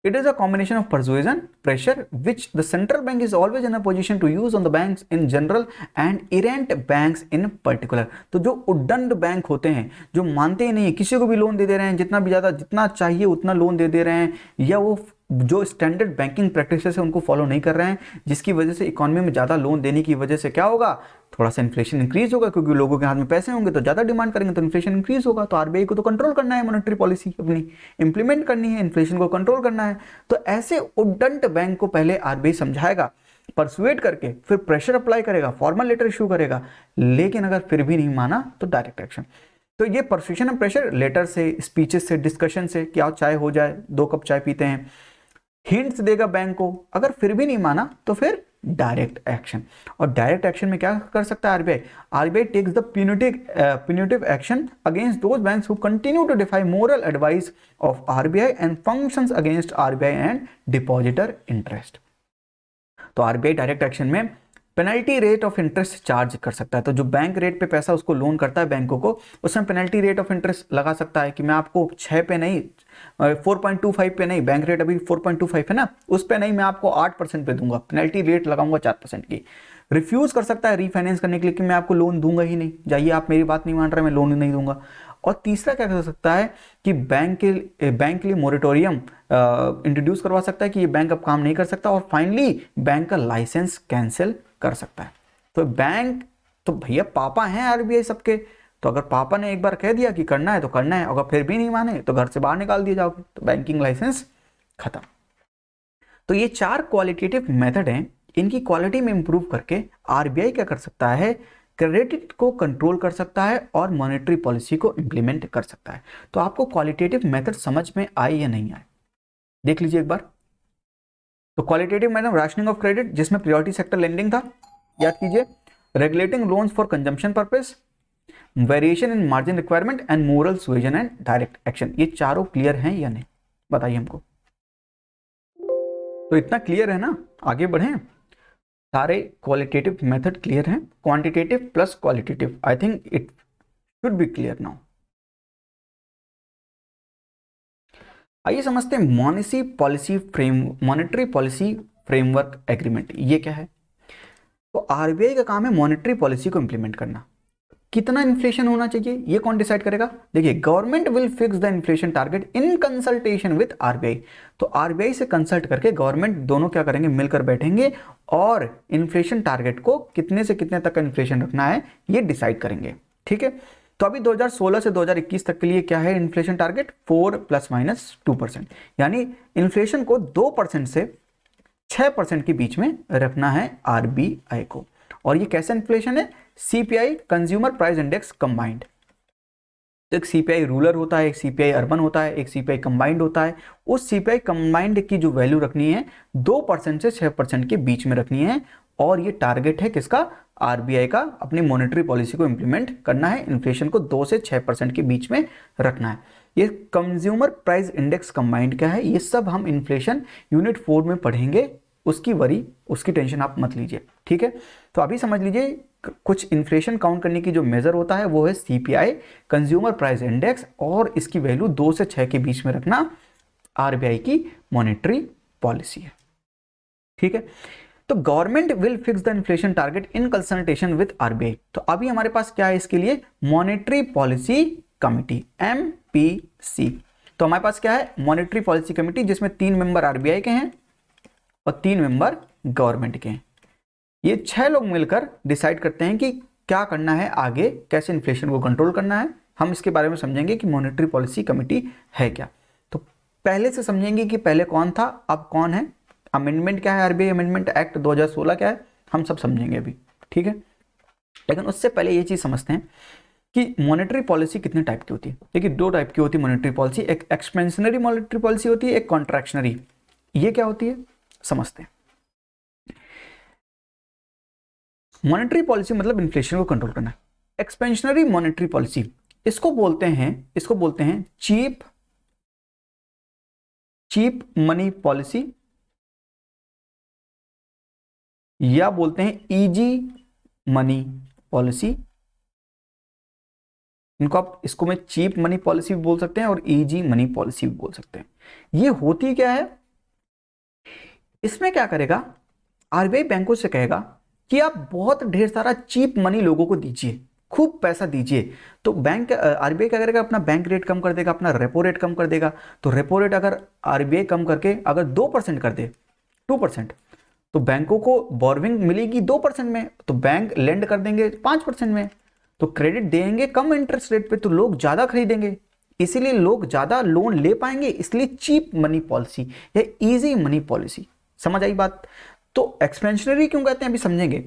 it is a combination of persuasion, pressure which the central bank is always in a position to use on the banks in general and errant banks in particular। तो जो उद्दंड bank होते हैं जो मानते ही नहीं है, किसी को भी लोन दे रहे हैं, जितना चाहिए उतना लोन दे रहे हैं, या वो जो स्टैंडर्ड बैंकिंग प्रैक्टिसेस है उनको फॉलो नहीं कर रहे हैं, जिसकी वजह से इकोनॉमी में ज़्यादा लोन देने की वजह से क्या होगा, थोड़ा सा इन्फ्लेशन इंक्रीज होगा, क्योंकि लोगों के हाथ में पैसे होंगे तो ज़्यादा डिमांड करेंगे तो इन्फ्लेशन इंक्रीज होगा। तो आरबीआई को तो कंट्रोल करना है, मॉनेटरी पॉलिसी अपनी इंप्लीमेंट करनी है, इन्फ्लेशन को कंट्रोल करना है। तो ऐसे उद्दंड बैंक को पहले आरबीआई समझाएगा, परसुएट करके फिर प्रेशर अप्लाई करेगा, फॉर्मल लेटर इशू करेगा, लेकिन अगर फिर भी नहीं माना तो डायरेक्ट एक्शन। तो ये परसुएशन एंड प्रेशर लेटर से, स्पीचेस से, डिस्कशन से, क्या चाय हो जाए, 2 कप चाय पीते हैं, हिंट्स देगा बैंक को, अगर फिर भी नहीं माना तो फिर डायरेक्ट एक्शन। और डायरेक्ट एक्शन में क्या कर सकता है RBI, RBI takes the punitive action against those banks who continue to defy moral advice of RBI and functions against RBI and depositor interest. तो आरबीआई डायरेक्ट एक्शन में penalty rate of interest charge कर सकता है। तो जो bank rate पे पैसा उसको लोन करता है बैंकों को, उसमें पेनल्टी रेट ऑफ इंटरेस्ट लगा सकता है कि मैं आपको 6 पे नहीं, 4.25 पे नहीं, बैंक रेट अभी 4.25 है ना, उस पे नहीं, मैं आपको 8% पे दूंगा, पेनल्टी रेट लगाऊंगा 4% की। रिफ्यूज कर सकता है रीफाइनेंस करने के लिए कि मैं आपको लोन दूंगा ही नहीं, जाइए आप मेरी बात नहीं मान रहे, मैं लोन ही नहीं दूंगा। और तीसरा क्या कर सकता है कि बैंक के लिए मोरेटोरियम इंट्रोड्यूस करवा सकता है कि ये बैंक अब काम नहीं कर सकता, और फाइनली बैंक का लाइसेंस कैंसिल कर सकता है। तो बैंक तो भैया पापा हैं आरबीआई सबके, तो अगर पापा ने एक बार कह दिया कि करना है तो करना है, अगर फिर भी नहीं माने तो घर से बाहर निकाल दिए जाओगे, तो बैंकिंग लाइसेंस खत्म। तो ये 4 क्वालिटेटिव मेथड हैं, इनकी क्वालिटी में इंप्रूव करके आरबीआई क्या कर सकता है, क्रेडिट को कंट्रोल कर सकता है और मॉनेटरी पॉलिसी को इंप्लीमेंट कर सकता है। तो आपको क्वालिटेटिव मेथड समझ में आए या नहीं आए, देख लीजिए एक बार। तो qualitative method rationing of credit, जिसमें प्रायोरिटी सेक्टर लेंडिंग था, याद कीजिए, regulating loans for consumption purpose, variation in margin requirement and moral suasion and direct action. ये चारों क्लियर हैं या नहीं, बताइए हमको। तो इतना क्लियर है ना, आगे बढ़ें। सारे क्वालिटेटिव मेथड क्लियर हैं, quantitative plus qualitative, I think it should be clear now. आइए समझते हैं मॉनेटरी पॉलिसी फ्रेमवर्क एग्रीमेंट, ये क्या है। तो आरबीआई का काम है मॉनेटरी पॉलिसी को इंप्लीमेंट करना। कितना इन्फ्लेशन होना चाहिए ये कौन डिसाइड करेगा? देखिए, government will fix the inflation target in consultation with RBI. तो आरबीआई से कंसल्ट करके गवर्नमेंट दोनों क्या करेंगे, मिलकर बैठेंगे और इन्फ्लेशन टारगेट को कितने से कितने तक का इन्फ्लेशन रखना है ये डिसाइड करेंगे। ठीक है, तो अभी 2016 से 2021 तक के लिए क्या है इन्फ्लेशन टारगेट, 4 ± 2%, यानी इन्फ्लेशन को 2% से 6% के बीच में रखना है आरबीआई को। और ये कैसा इन्फ्लेशन है? CPI, consumer price index combined. एक सीपीआई रूरल होता है, एक सीपीआई अर्बन होता है, एक सीपीआई कंबाइंड होता है। उस सीपीआई कंबाइंड की जो वैल्यू रखनी है 2% से 6% के बीच में रखनी है। और ये टारगेट है किसका? आरबीआई का, अपनी मॉनेटरी पॉलिसी को इंप्लीमेंट करना है, इन्फ्लेशन को 2 से 6% के बीच में रखना है। ये कंज्यूमर प्राइस इंडेक्स कंबाइंड क्या है, ये सब हम इन्फ्लेशन यूनिट 4 में पढ़ेंगे, उसकी टेंशन आप मत लीजिए। ठीक है, तो अभी समझ लीजिए कुछ इन्फ्लेशन काउंट करने की जो मेजर होता है वो है सीपीआई, कंज्यूमर प्राइस इंडेक्स, और इसकी वैल्यू 2 से 6 के बीच में रखना आरबीआई की मॉनेटरी पॉलिसी है। ठीक है, तो government will fix the inflation target in consultation with RBI. तो अभी हमारे पास क्या है इसके लिए? Monetary policy committee, MPC. तो हमारे पास क्या है? मॉनेटरी पॉलिसी कमिटी, जिसमें 3 मेंबर आरबीआई के हैं और 3 मेंबर गवर्नमेंट के हैं। ये 6 लोग मिलकर डिसाइड करते हैं कि क्या करना है आगे, कैसे इन्फ्लेशन को कंट्रोल करना है। हम इसके बारे में समझेंगे कि मॉनेटरी पॉलिसी कमिटी है क्या। तो पहले से समझेंगे कि पहले कौन था, अब कौन है, अमेंडमेंट क्या है, आरबीआई अमेंडमेंट एक्ट 2016 क्या है, हम सब समझेंगे अभी। ठीक है, लेकिन उससे पहले ये चीज समझते हैं कि मॉनेटरी पॉलिसी कितने टाइप की होती है। देखिए, 2 टाइप की होती है मॉनेटरी पॉलिसी, एक एक्सपेंशनरी मॉनेटरी पॉलिसी होती है, एक कॉन्ट्रैक्शनरी। ये क्या होती है समझते हैं। मॉनेटरी पॉलिसी मतलब इन्फ्लेशन को कंट्रोल करना है। एक्सपेंशनरी मॉनेटरी पॉलिसी, इसको बोलते हैं चीप मनी पॉलिसी, या बोलते हैं इजी मनी पॉलिसी। इसको मैं चीप मनी पॉलिसी भी बोल सकते हैं और इजी मनी पॉलिसी भी बोल सकते हैं। ये होती क्या है? इसमें क्या करेगा, आरबीआई बैंकों से कहेगा कि आप बहुत ढेर सारा चीप मनी लोगों को दीजिए, खूब पैसा दीजिए। तो बैंक आरबीआई क्या करेगा, अपना बैंक रेट कम कर देगा, अपना रेपो रेट कम कर देगा। तो रेपो रेट अगर आरबीआई कम करके अगर 2% कर दे, 2%, तो बैंकों को बोरविंग मिलेगी 2% में, तो बैंक लेंड कर देंगे 5% में। तो क्रेडिट देंगे कम इंटरेस्ट रेट पे, तो लोग ज्यादा खरीदेंगे, इसीलिए लोग ज्यादा लोन ले पाएंगे। इसलिए चीप मनी पॉलिसी या इजी मनी पॉलिसी। समझ आई बात? तो एक्सपेंशनरी क्यों कहते हैं अभी समझेंगे।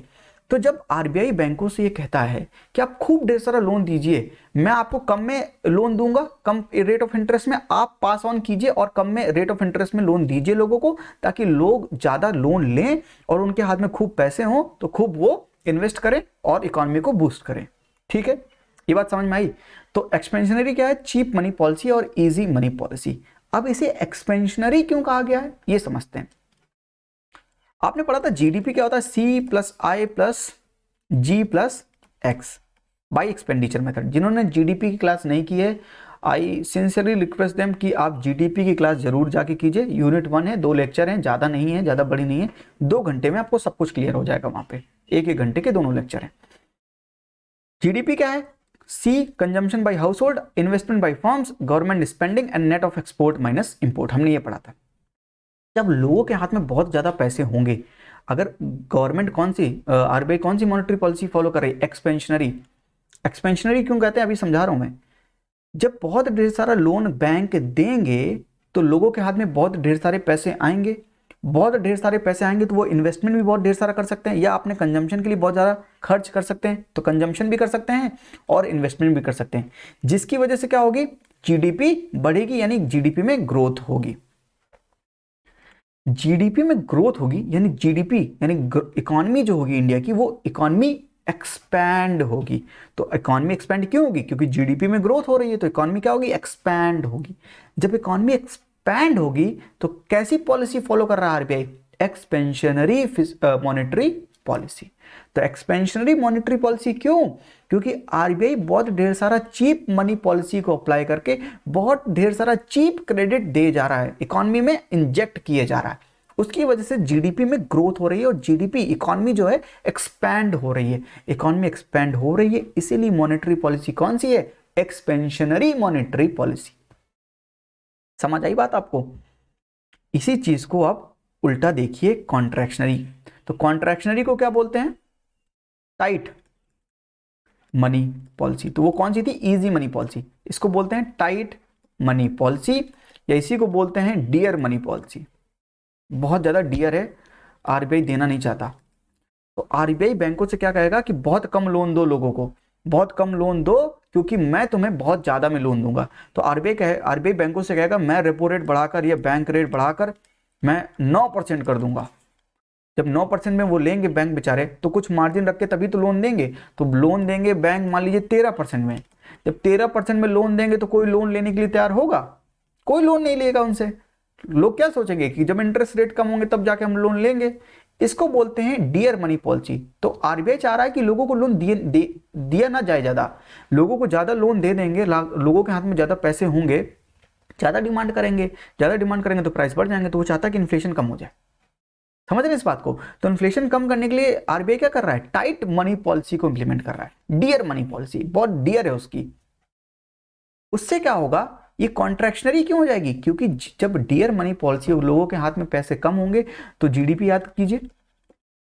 तो जब आरबीआई बैंकों से ये कहता है कि आप खूब ढेर सारा लोन दीजिए, मैं आपको कम में लोन दूंगा, कम रेट ऑफ इंटरेस्ट में, आप पास ऑन कीजिए और कम में रेट ऑफ इंटरेस्ट में लोन दीजिए लोगों को, ताकि लोग ज्यादा लोन लें और उनके हाथ में खूब पैसे हों, तो खूब वो इन्वेस्ट करें और इकोनॉमी को बूस्ट करें। ठीक है, ये बात समझ में आई? तो एक्सपेंशनरी क्या है? चीप मनी पॉलिसी और इजी मनी पॉलिसी। अब इसे एक्सपेंशनरी क्यों कहा गया है ये समझते हैं। आपने पढ़ा था जीडीपी क्या होता है? C+I+G+X by expenditure method. जिन्होंने जीडीपी की क्लास नहीं की है, आई सिंसियरली रिक्वेस्ट देम कि आप जीडीपी की क्लास जरूर जाके कीजिए। यूनिट 1 है, 2 लेक्चर हैं, ज़्यादा नहीं है, ज़्यादा बड़ी नहीं है, 2 घंटे में आपको सब कुछ क्लियर हो जाएगा। वहाँ पे 1-1 घंटे के दोनों लेक्चर हैं। जीडीपी क्या है? C consumption by house hold, investment by firms, government spending and net of export minus import. हमने ये पढ़ा था। जब लोगों के हाथ में बहुत ज्यादा पैसे होंगे, अगर गवर्नमेंट आरबीआई कौन सी मॉनेटरी पॉलिसी फॉलो कर रही है? एक्सपेंशनरी। एक्सपेंशनरी क्यों कहते हैं अभी समझा रहा हूं मैं। जब बहुत ढेर सारा लोन बैंक देंगे तो लोगों के हाथ में बहुत ढेर सारे पैसे आएंगे बहुत ढेर सारे पैसे आएंगे तो वो इन्वेस्टमेंट भी बहुत ढेर सारा कर सकते हैं, या अपने कंजम्पशन के लिए बहुत ज़्यादा खर्च कर सकते हैं, तो कंजम्पशन भी कर सकते हैं और इन्वेस्टमेंट भी कर सकते हैं, जिसकी वजह से क्या होगी, जीडीपी बढ़ेगी, यानी जीडीपी में ग्रोथ होगी। जीडीपी में ग्रोथ होगी यानी जीडीपी यानी इकोनॉमी जो होगी इंडिया की, वो इकोनॉमी एक्सपैंड होगी। तो इकोनॉमी एक्सपैंड क्यों होगी, क्योंकि जीडीपी में ग्रोथ हो रही है, तो इकोनॉमी क्या होगी, एक्सपैंड होगी। जब इकोनॉमी एक्सपैंड होगी तो कैसी पॉलिसी फॉलो कर रहा है आरबीआई, एक्सपेंशनरी मॉनेटरी पॉलिसी। तो एक्सपेंशनरी मॉनेटरी पॉलिसी क्यों, क्योंकि आरबीआई बहुत ढेर सारा चीप मनी पॉलिसी को अप्लाई करके बहुत ढेर सारा चीप क्रेडिट दे जा रहा है, इकोनॉमी में इंजेक्ट किए जा रहा है, उसकी वजह से जीडीपी में ग्रोथ हो रही है और जीडीपी इकोनॉमी जो है एक्सपैंड हो रही है, इकोनॉमी एक्सपैंड हो रही है, इसीलिए मॉनेटरी पॉलिसी कौन सी है, एक्सपेंशनरी मॉनेटरी पॉलिसी। समझ आई बात आपको। इसी चीज को आप उल्टा देखिए, कॉन्ट्रैक्शनरी। तो कॉन्ट्रैक्शनरी को क्या बोलते हैं, टाइट मनी पॉलिसी। तो वो कौन सी थी, इजी मनी पॉलिसी, इसको बोलते हैं टाइट मनी पॉलिसी, या इसी को बोलते हैं डियर मनी पॉलिसी। बहुत ज़्यादा डियर है, आरबीआई देना नहीं चाहता, तो आरबीआई बैंकों से क्या कहेगा कि बहुत कम लोन दो लोगों को, बहुत कम लोन दो, क्योंकि मैं तुम्हें बहुत ज़्यादा में लोन दूंगा। तो आरबीआई बैंकों से कहेगा मैं रेपो रेट बढ़ाकर या बैंक रेट बढ़ाकर मैं 9% कर दूंगा। जब 9% में वो लेंगे बैंक बेचारे, तो कुछ मार्जिन रख के तभी तो लोन देंगे, तो लोन देंगे बैंक मान लीजिए 13% में। जब 13% में लोन देंगे तो कोई लोन लेने के लिए तैयार होगा, कोई लोन नहीं लेगा उनसे। लोग क्या सोचेंगे कि जब इंटरेस्ट रेट कम होंगे तब जाके हम लोन लेंगे। इसको बोलते हैं डियर मनी पॉलिसी। तो आरबीआई चाह रहा है कि लोगों को लोन दिया ना जाए ज्यादा, लोगों को ज्यादा लोन दे देंगे, लोगों के हाथ में ज्यादा पैसे होंगे, ज्यादा डिमांड करेंगे तो प्राइस बढ़ जाएंगे, तो वो चाहता है कि इन्फ्लेशन कम हो जाए। समझ रहे हैं इस बात को। तो इन्फ्लेशन कम करने के लिए आरबीआई क्या कर रहा है, टाइट मनी पॉलिसी को इंप्लीमेंट कर रहा है, डियर मनी पॉलिसी, बहुत डियर है उसकी। उससे क्या होगा, ये कॉन्ट्रैक्शनरी क्यों हो जाएगी, क्योंकि जब डियर मनी पॉलिसी लोगों के हाथ में पैसे कम होंगे तो जीडीपी याद कीजिए,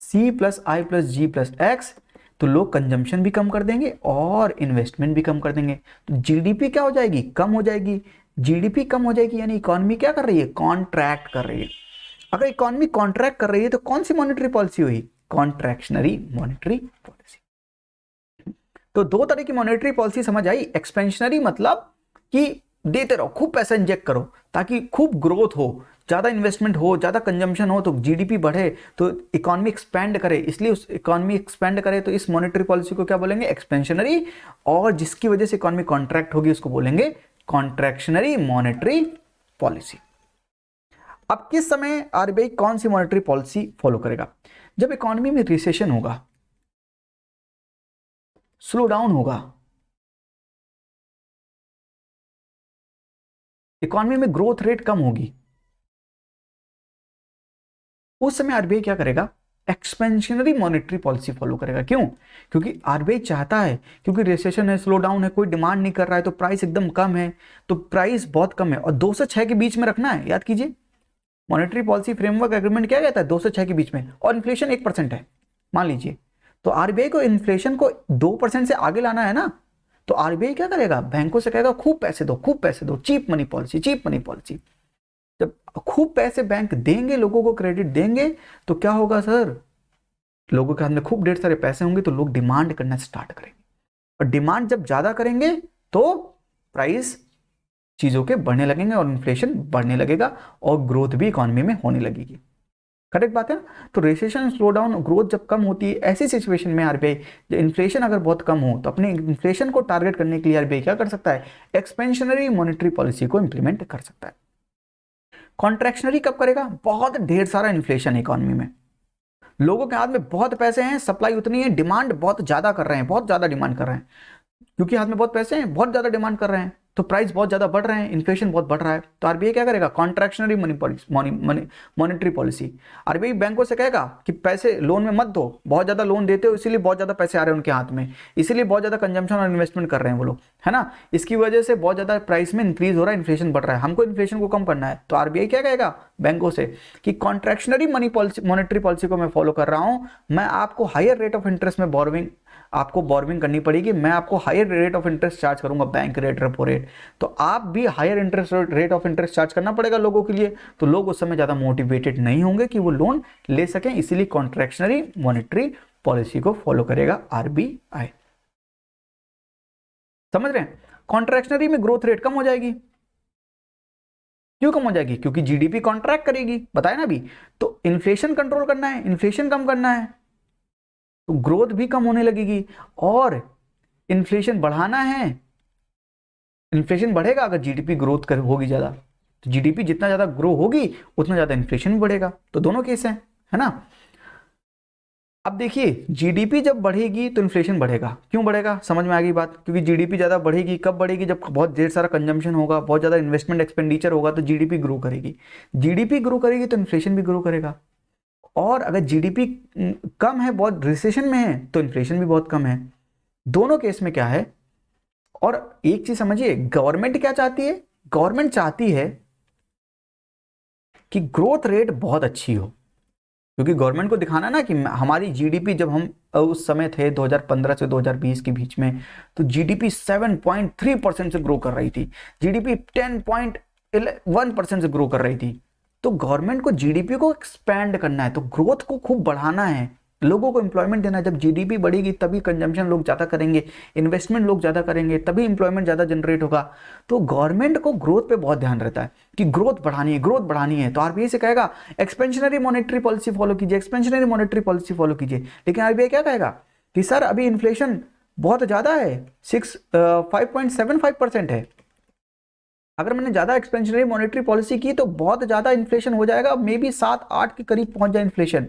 C+I+G+X, तो लोग कंजम्पशन भी कम कर देंगे और इन्वेस्टमेंट भी कम कर देंगे, तो जीडीपी क्या हो जाएगी, कम हो जाएगी। जीडीपी कम हो जाएगी यानी इकोनॉमी क्या कर रही है, कॉन्ट्रैक्ट कर रही है। अगर इकोनॉमी कॉन्ट्रैक्ट कर रही है तो कौन सी मॉनेटरी पॉलिसी हुई, कॉन्ट्रैक्शनरी मॉनेटरी पॉलिसी। तो दो तरह की मॉनेटरी पॉलिसी समझ आई। एक्सपेंशनरी मतलब कि देते रहो, खूब पैसा इंजेक्ट करो ताकि खूब ग्रोथ हो, ज्यादा इन्वेस्टमेंट हो, ज्यादा कंजम्पशन हो, तो जीडीपी बढ़े, तो इकोनॉमी एक्सपैंड करे, इसलिए उस इकोनॉमी एक्सपैंड करे तो इस मॉनेटरी पॉलिसी को क्या बोलेंगे, एक्सपेंशनरी। और जिसकी वजह से इकोनॉमी कॉन्ट्रैक्ट होगी उसको बोलेंगे कॉन्ट्रैक्शनरी मॉनेटरी पॉलिसी। अब किस समय आरबीआई कौन सी मॉनेटरी पॉलिसी फॉलो करेगा, जब इकोनॉमी में रिसेशन होगा, स्लो डाउन होगा, इकोनॉमी में ग्रोथ रेट कम होगी, उस समय आरबीआई क्या करेगा, एक्सपेंशनरी मॉनेटरी पॉलिसी फॉलो करेगा। क्यों, क्योंकि आरबीआई चाहता है, क्योंकि रिसेशन है, स्लो डाउन है, कोई डिमांड नहीं कर रहा है, तो प्राइस एकदम कम है, तो प्राइस बहुत कम है और 2 से 6 के बीच में रखना है। याद कीजिए, मॉनेटरी पॉलिसी फ्रेमवर्क एग्रीमेंट क्या कहता है, 2 से 6 के बीच में, और इन्फ्लेशन 1% है मान लीजिए, तो आरबीआई को इन्फ्लेशन को 2% से आगे लाना है ना, तो आरबीआई क्या करेगा, बैंकों से कहेगा खूब पैसे दो, खूब पैसे दो, cheap money policy, cheap money policy. जब खूब पैसे बैंक देंगे, लोगों को क्रेडिट देंगे, तो क्या होगा सर, लोगों के हाथ में खूब ढेर सारे पैसे होंगे तो लोग डिमांड करना स्टार्ट करेंगे, और डिमांड जब ज्यादा करेंगे तो प्राइस चीजों के बढ़ने लगेंगे और इन्फ्लेशन बढ़ने लगेगा और ग्रोथ भी इकोनॉमी में होने लगेगी। करेक्ट बात है ना। तो रिसेशन, स्लो डाउन, ग्रोथ जब कम होती है, ऐसी सिचुएशन में आरबीआई, जब इन्फ्लेशन अगर बहुत कम हो तो अपने इन्फ्लेशन को टारगेट करने के लिए आरबीआई क्या कर सकता है, एक्सपेंशनरी मॉनेटरी पॉलिसी को इंप्लीमेंट कर सकता है। कॉन्ट्रैक्शनरी कब करेगा, बहुत ढेर सारा इन्फ्लेशन है इकोनॉमी में, लोगों के हाथ में बहुत पैसे हैं, सप्लाई उतनी है, डिमांड बहुत ज्यादा कर रहे हैं, बहुत ज्यादा डिमांड कर रहे हैं, क्योंकि हाथ में बहुत पैसे हैं, बहुत ज्यादा डिमांड कर रहे हैं, तो प्राइस बहुत ज्यादा बढ़ रहे हैं, इन्फ्लेशन बहुत बढ़ रहा है, तो आरबीआई क्या करेगा, कॉन्ट्रैक्शनरी मॉनेटरी पॉलिसी। आरबीआई बैंकों से कहेगा कि पैसे लोन में मत दो, बहुत ज्यादा लोन देते हो इसीलिए बहुत ज्यादा पैसे आ रहे हैं उनके हाथ में, इसीलिए बहुत ज्यादा कंजम्पशन और इन्वेस्टमेंट कर रहे हैं वो लोग, है ना, इसकी वजह से बहुत ज्यादा प्राइस में इंक्रीज हो रहा है, इन्फ्लेशन बढ़ रहा है, हमको इन्फ्लेशन को कम करना है। तो आरबीआई क्या कहेगा बैंकों से कि कॉन्ट्रैक्शनरी मॉनेटरी पॉलिसी को मैं फॉलो कर रहा हूं, मैं आपको हायर रेट ऑफ इंटरेस्ट में बोरोविंग आपको बोरोइंग करनी पड़ेगी, मैं आपको higher rate of interest charge करूंगा, बैंक रेट, रेपो रेट, तो आप भी higher interest rate of interest charge करना पड़ेगा लोगों के लिए, तो लोग उस समय ज़्यादा मोटिवेटेड नहीं होंगे कि वो लोन ले सकें, इसीलिए कॉन्ट्रैक्शनरी मॉनेटरी पॉलिसी को फॉलो करेगा आरबीआई। समझ रहे हैं? कॉन्ट्रैक्शनरी में ग्रोथ रेट कम हो जाएगी। क्यों कम हो जाएगी? क्योंकि जीडीपी कॉन्ट्रैक्ट करेगी, बताया ना अभी। तो इन्फ्लेशन कंट्रोल करना है, इन्फ्लेशन कम करना है, तो ग्रोथ भी कम होने लगेगी। और इन्फ्लेशन बढ़ाना है, इन्फ्लेशन बढ़ेगा अगर जीडीपी ग्रोथ होगी ज्यादा, तो जीडीपी जितना ज्यादा ग्रो होगी उतना ज्यादा इन्फ्लेशन भी बढ़ेगा। तो दोनों केस हैं, है ना। अब देखिए, जीडीपी जब बढ़ेगी तो इन्फ्लेशन बढ़ेगा। क्यों बढ़ेगा? समझ में आ गई बात। क्योंकि जीडीपी ज़्यादा बढ़ेगी, कब बढ़ेगी? जब बहुत ढेर सारा कंजम्पशन होगा, बहुत ज़्यादा इन्वेस्टमेंट एक्सपेंडिचर होगा, तो जीडीपी ग्रो करेगी। जीडीपी ग्रो करेगी तो इन्फ्लेशन भी ग्रो करेगा। और अगर जीडीपी कम है, बहुत रिसेशन में है, तो इन्फ्लेशन भी बहुत कम है। दोनों केस में क्या है? और एक चीज समझिए, गवर्नमेंट क्या चाहती है? गवर्नमेंट चाहती है कि ग्रोथ रेट बहुत अच्छी हो, क्योंकि गवर्नमेंट को दिखाना ना कि हमारी जीडीपी, जब हम उस समय थे 2015 से 2020 के बीच में, तो जीडीपी 7.3% से ग्रो कर रही थी, जीडीपी 10.1% से ग्रो कर रही थी। तो गवर्नमेंट को जीडीपी को एक्सपैंड करना है, तो ग्रोथ को खूब बढ़ाना है, लोगों को एम्प्लॉयमेंट देना है। जब जीडीपी बढ़ेगी तभी कंजम्पशन लोग ज़्यादा करेंगे, इन्वेस्टमेंट लोग ज़्यादा करेंगे, तभी एम्प्लॉयमेंट ज़्यादा जनरेट होगा। तो गवर्नमेंट को ग्रोथ पे बहुत ध्यान रहता है कि ग्रोथ बढ़ानी है, ग्रोथ बढ़ानी है। तो आरबीआई से कहेगा एक्सपेंशनरी मॉनेटरी पॉलिसी फॉलो कीजिए, एक्सपेंशनरी मॉनेटरी पॉलिसी फॉलो कीजिए। लेकिन आरबीआई क्या कहेगा कि सर अभी इन्फ्लेशन बहुत ज़्यादा है, 5.75% है। अगर मैंने ज़्यादा एक्सपेंशनरी मॉनेटरी पॉलिसी की तो बहुत ज़्यादा इन्फ्लेशन हो जाएगा, मे बी 7-8 के करीब पहुंच जाए इन्फ्लेशन।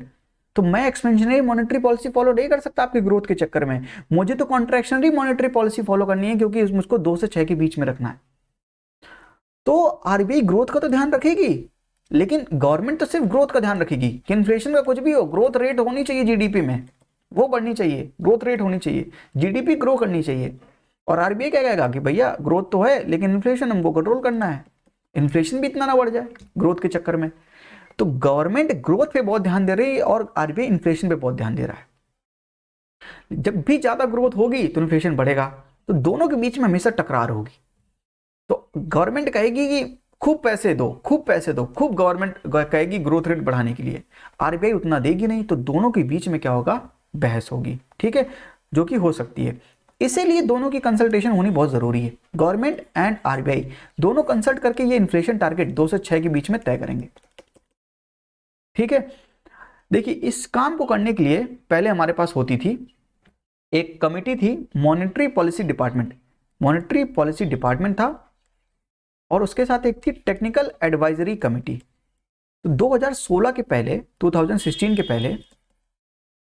तो मैं एक्सपेंशनरी मॉनेटरी पॉलिसी फॉलो नहीं कर सकता आपकी ग्रोथ के चक्कर में, मुझे तो कॉन्ट्रैक्शनरी मॉनेटरी पॉलिसी फॉलो करनी है, क्योंकि मुझको 2 से 6 के बीच में रखना है। तो आरबीआई ग्रोथ का तो ध्यान रखेगी, लेकिन गवर्नमेंट तो सिर्फ ग्रोथ का ध्यान रखेगी कि इन्फ्लेशन का कुछ भी हो, ग्रोथ रेट होनी चाहिए जीडीपी में, वो बढ़नी चाहिए, ग्रोथ रेट होनी चाहिए, जीडीपी ग्रो करनी चाहिए। और आरबीआई क्या कहेगा कि भैया ग्रोथ तो है, लेकिन इन्फ्लेशन हमको कंट्रोल करना है, इन्फ्लेशन भी इतना ना बढ़ जाए ग्रोथ के चक्कर में। तो गवर्नमेंट ग्रोथ पे बहुत ध्यान दे रही है और आरबीआई इन्फ्लेशन पे बहुत ध्यान दे रहा है। जब भी ज्यादा ग्रोथ होगी तो इन्फ्लेशन बढ़ेगा, तो दोनों के बीच में हमेशा टकरार होगी। तो गवर्नमेंट कहेगी कि खूब पैसे दो, खूब पैसे दो, खूब गवर्नमेंट कहेगी ग्रोथ रेट बढ़ाने के लिए, आरबीआई उतना देगी नहीं, तो दोनों के बीच में क्या होगा? बहस होगी, ठीक है, जो कि हो सकती है। इसीलिए दोनों की कंसल्टेशन होनी बहुत जरूरी है। गवर्नमेंट एंड आरबीआई दोनों कंसल्ट करके ये इन्फ्लेशन टारगेट 2 से 6 के बीच में तय करेंगे, ठीक है। देखिए, इस काम को करने के लिए पहले हमारे पास होती थी एक कमेटी, थी monetary policy department. Monetary policy department था और उसके साथ एक थी टेक्निकल एडवाइजरी कमेटी। तो 2016 के पहले, 2016 के पहले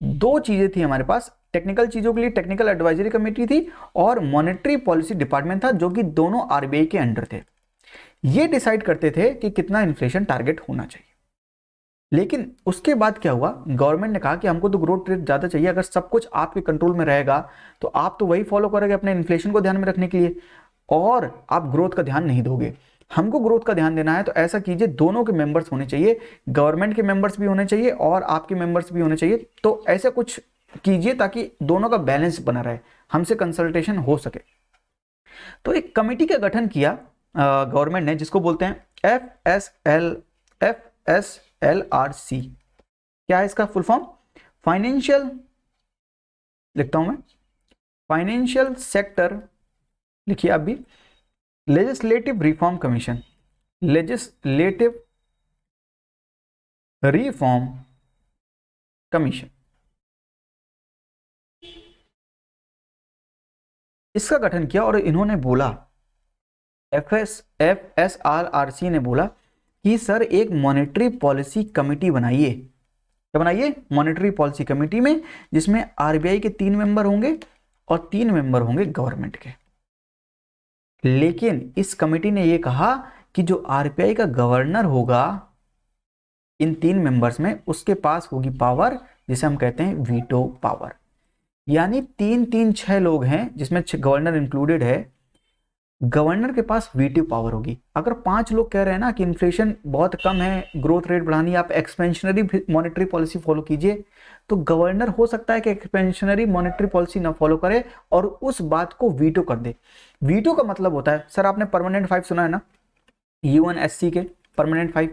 2 चीजें थी हमारे पास। टेक्निकल चीजों के लिए टेक्निकल एडवाइजरी कमेटी थी और मॉनेटरी पॉलिसी डिपार्टमेंट था, जो कि दोनों आरबीआई के अंडर थे। ये डिसाइड करते थे कि कितना इन्फ्लेशन टारगेट होना चाहिए। लेकिन उसके बाद क्या हुआ? गवर्नमेंट ने कहा कि हमको तो ग्रोथ रेट ज्यादा चाहिए, अगर सब कुछ आपके कंट्रोल में रहेगा तो आप तो वही फॉलो करोगे अपने इन्फ्लेशन को ध्यान में रखने के लिए, और आप ग्रोथ का ध्यान नहीं दोगे। हमको ग्रोथ का ध्यान देना है, तो ऐसा कीजिए, दोनों के मेंबर्स होने चाहिए, गवर्नमेंट के मेंबर्स भी होने चाहिए और आपके मेंबर्स भी होने चाहिए। तो ऐसा कुछ कीजिए ताकि दोनों का बैलेंस बना रहे, हमसे कंसल्टेशन हो सके। तो एक कमेटी का गठन किया गवर्नमेंट ने, जिसको बोलते हैं FSLRC। क्या है इसका फुल फॉर्म? फाइनेंशियल, लिखता हूं मैं, फाइनेंशियल सेक्टर, लिखिए आप भी, legislative reform commission, legislative reform commission, इसका गठन किया। और इन्होंने बोला, FSRC ने बोला कि सर एक मॉनेटरी पॉलिसी कमेटी बनाइए। क्या बनाइए? मॉनेटरी पॉलिसी कमेटी में, जिसमें आरबीआई के 3 मेंबर होंगे और 3 मेंबर होंगे गवर्नमेंट के। लेकिन इस कमेटी ने यह कहा कि जो आरबीआई का गवर्नर होगा इन 3 मेंबर्स में, उसके पास होगी पावर जिसे हम कहते हैं वीटो पावर। यानी 3-3-6 लोग हैं, जिसमें गवर्नर इंक्लूडेड है, गवर्नर के पास वीटो पावर होगी। अगर 5 लोग कह रहे हैं ना कि इन्फ्लेशन बहुत कम है, ग्रोथ रेट बढ़ानी है, आप एक्सपेंशनरी मॉनेटरी पॉलिसी फॉलो कीजिए, तो गवर्नर हो सकता है कि एक्सपेंशनरी मॉनेटरी पॉलिसी ना फॉलो करे और उस बात को वीटो कर दे। वीटो का मतलब होता है, सर आपने परमानेंट 5 सुना है ना, UNSC के परमानेंट 5,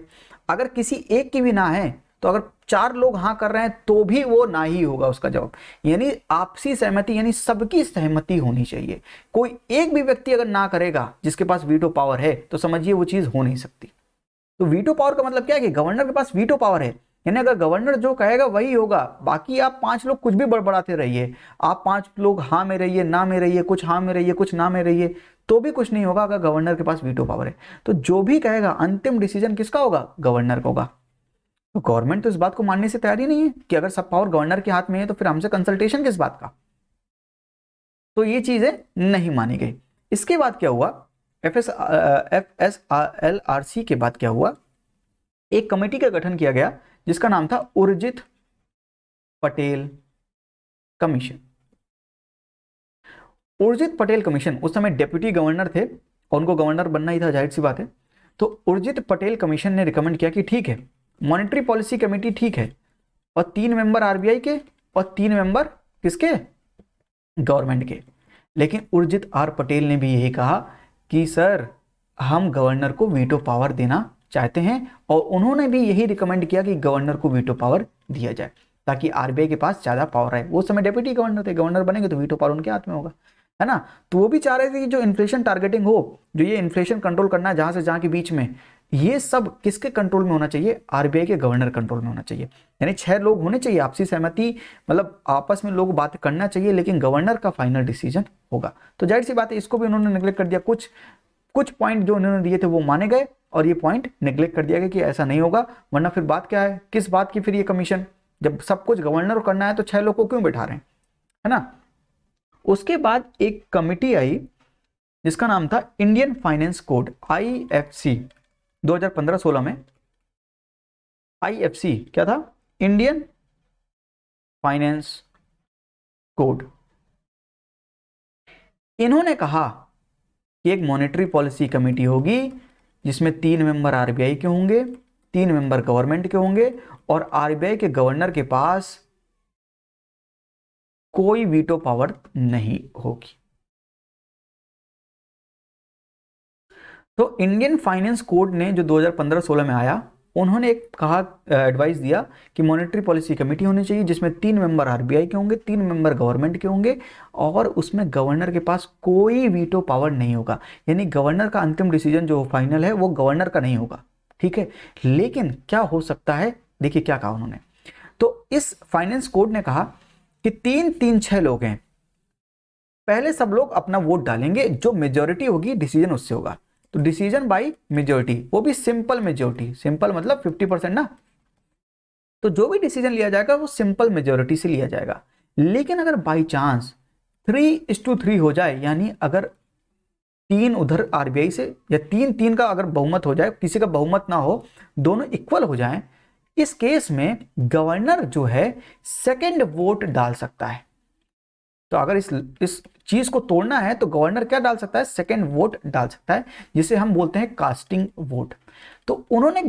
अगर किसी एक की भी ना है तो अगर 4 लोग हाँ कर रहे हैं तो भी वो ना ही होगा उसका जवाब। यानी आपसी सहमति, यानी सबकी सहमति होनी चाहिए। कोई एक भी व्यक्ति अगर ना करेगा जिसके पास वीटो पावर है तो समझिए वो चीज हो नहीं सकती। तो वीटो पावर का मतलब क्या है कि गवर्नर के पास वीटो पावर है, यानी अगर गवर्नर जो कहेगा वही होगा। बाकी आप 5 लोग कुछ भी बड़बड़ाते रहिए, आप 5 लोग हाँ में रहिए, ना में रहिए, कुछ हाँ में रहिए, कुछ ना में रहिए, तो भी कुछ नहीं होगा अगर गवर्नर के पास वीटो पावर है। तो जो भी कहेगा अंतिम डिसीजन किसका होगा? गवर्नर का होगा। तो गवर्नमेंट तो इस बात को मानने से तैयार ही नहीं है कि अगर सब पावर गवर्नर के हाथ में है तो फिर हमसे कंसल्टेशन किस बात का। तो ये चीजें नहीं मानी गई। इसके बाद क्या हुआ, FSLRC के बाद क्या हुआ, एक कमेटी का गठन किया गया जिसका नाम था उर्जित पटेल कमीशन। उर्जित पटेल कमीशन, उस समय डेप्यूटी गवर्नर थे और उनको गवर्नर बनना ही था, जाहिर सी बात है। तो उर्जित पटेल कमीशन ने रिकमेंड किया कि ठीक है, मॉनेटरी पॉलिसी कमेटी ठीक है, और 3 मेंबर RBI के और 3 मेंबर किसके? गवर्नमेंट के। लेकिन उर्जित पटेल ने भी यही कहा कि सर हम गवर्नर को वीटो पावर देना चाहते हैं, और उन्होंने भी यही रिकमेंड किया कि गवर्नर को वीटो पावर दिया जाए ताकि RBI के पास ज्यादा पावर है। वो समय डेप्यूटी गवर्नर थे, गवर्नर बनेंगे तो वीटो पावर उनके हाथ में होगा, है ना। तो वो भी चाह रहे थे कि जो इन्फ्लेशन टारगेटिंग हो, जो ये इन्फ्लेशन कंट्रोल करना है जहां से जहां के बीच में, ये सब किसके कंट्रोल में होना चाहिए? RBI के गवर्नर कंट्रोल में होना चाहिए। यानी 6 लोग होने चाहिए, आपसी सहमति, मतलब आपस में लोग बात करना चाहिए, लेकिन गवर्नर का फाइनल डिसीजन होगा। तो जाहिर सी बात है इसको भी उन्होंने नेग्लेक्ट कर दिया। कुछ पॉइंट जो उन्होंने दिए थे वो माने गए और ये पॉइंट नेग्लेक्ट कर दिया गया कि ऐसा नहीं होगा। वरना फिर बात क्या है, किस बात की फिर ये कमीशन? जब सब कुछ गवर्नर को करना है तो 6 लोग को क्यों बैठा रहे हैं, है ना। उसके बाद एक कमिटी आई जिसका नाम था इंडियन फाइनेंस कोड, IFC। 2015-16 में IFC क्या था? Indian finance code. इन्होंने कहा कि एक मॉनेटरी पॉलिसी कमेटी होगी जिसमें 3 मेंबर RBI के होंगे, 3 मेंबर गवर्नमेंट के होंगे, और RBI के गवर्नर के पास कोई वीटो पावर नहीं होगी। तो इंडियन फाइनेंस कोड ने जो 2015-16 में आया, उन्होंने एक कहा, एडवाइस दिया कि मॉनेटरी पॉलिसी कमेटी होनी चाहिए जिसमें 3 मेंबर RBI के होंगे, 3 मेंबर गवर्नमेंट के होंगे, और उसमें गवर्नर के पास कोई वीटो पावर नहीं होगा। यानी गवर्नर का अंतिम डिसीजन जो फाइनल है वो गवर्नर का नहीं होगा, ठीक है। लेकिन क्या हो सकता है, देखिए क्या कहा उन्होंने। तो इस फाइनेंस कोड ने कहा कि 3-3-6 लोग हैं, पहले सब लोग अपना वोट डालेंगे, जो मेजोरिटी होगी डिसीजन उससे होगा। तो डिसीजन बाय मेजोरिटी, वो भी सिंपल मेजोरिटी, सिंपल मतलब 50% ना। तो जो भी डिसीजन लिया जाएगा वो सिंपल मेजोरिटी से लिया जाएगा। लेकिन अगर बाई चांस 3:3 हो जाए, यानी अगर 3 उधर RBI से, या 3-3 का अगर बहुमत हो जाए, किसी का बहुमत ना हो, दोनों इक्वल हो जाएं, इस केस में गवर्नर जो है सेकंड वोट डाल सकता है। तो अगर इस चीज को तोड़ना है तो गवर्नर क्या डाल सकता है? सेकंड वोट डाल सकता है, जिसे हम बोलते हैं कास्टिंग वोट। तो उन्होंने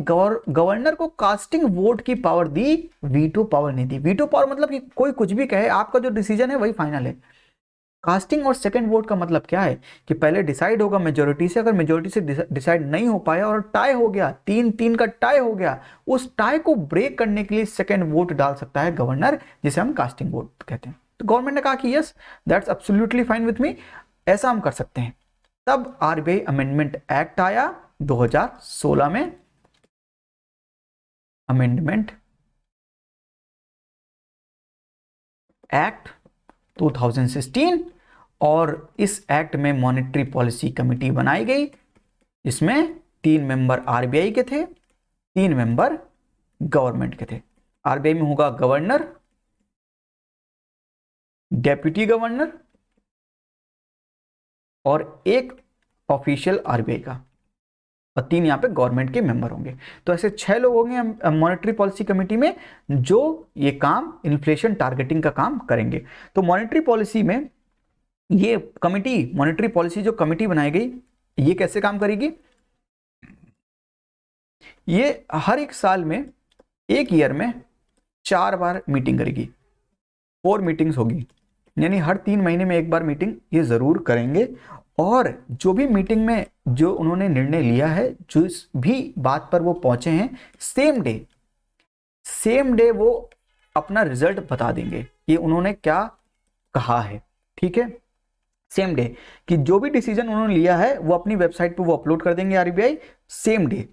गवर्नर को कास्टिंग वोट की पावर दी, वीटो पावर नहीं दी। वीटो पावर मतलब कि कोई कुछ भी कहे, आपका जो डिसीजन है वही फाइनल है। कास्टिंग और सेकंड वोट का मतलब क्या है कि पहले डिसाइड होगा मेजोरिटी से, अगर मेजोरिटी से डिसाइड नहीं हो पाया और टाई हो गया, 3-3 का टाई हो गया, उस टाई को ब्रेक करने के लिए सेकंड वोट डाल सकता है गवर्नर, जिसे हम कास्टिंग वोट कहते हैं। तो गवर्नमेंट ने कहा कि yes, that's absolutely fine with me, ऐसा हम कर सकते हैं। तब RBI अमेंडमेंट एक्ट आया 2016 में, अमेंडमेंट एक्ट 2016, और इस एक्ट में मॉनेटरी पॉलिसी कमेटी बनाई गई, जिसमें 3 मेंबर RBI के थे, 3 मेंबर गवर्नमेंट के थे। RBI में होगा गवर्नर, डेप्यूटी गवर्नर और एक ऑफिशियल RBI का, और 3 यहां पे गवर्नमेंट के मेंबर होंगे। तो ऐसे 6 लोग होंगे मॉनेटरी पॉलिसी कमेटी में, जो ये काम इन्फ्लेशन टारगेटिंग का काम करेंगे। तो मॉनेटरी पॉलिसी में ये कमेटी, मॉनेटरी पॉलिसी जो कमेटी बनाई गई, ये कैसे काम करेगी? ये हर एक साल में, एक ईयर में 4 बार मीटिंग करेगी, 4 मीटिंग्स होगी, यानी हर 3 महीने में एक बार मीटिंग ये जरूर करेंगे। और जो भी मीटिंग में जो उन्होंने निर्णय लिया है, जिस भी बात पर वो पहुंचे हैं, सेम डे वो अपना रिजल्ट बता देंगे कि उन्होंने क्या कहा है। ठीक है, सेम डे कि जो भी डिसीजन उन्होंने लिया है वो अपनी वेबसाइट पे वो अपलोड कर देंगे RBI same day.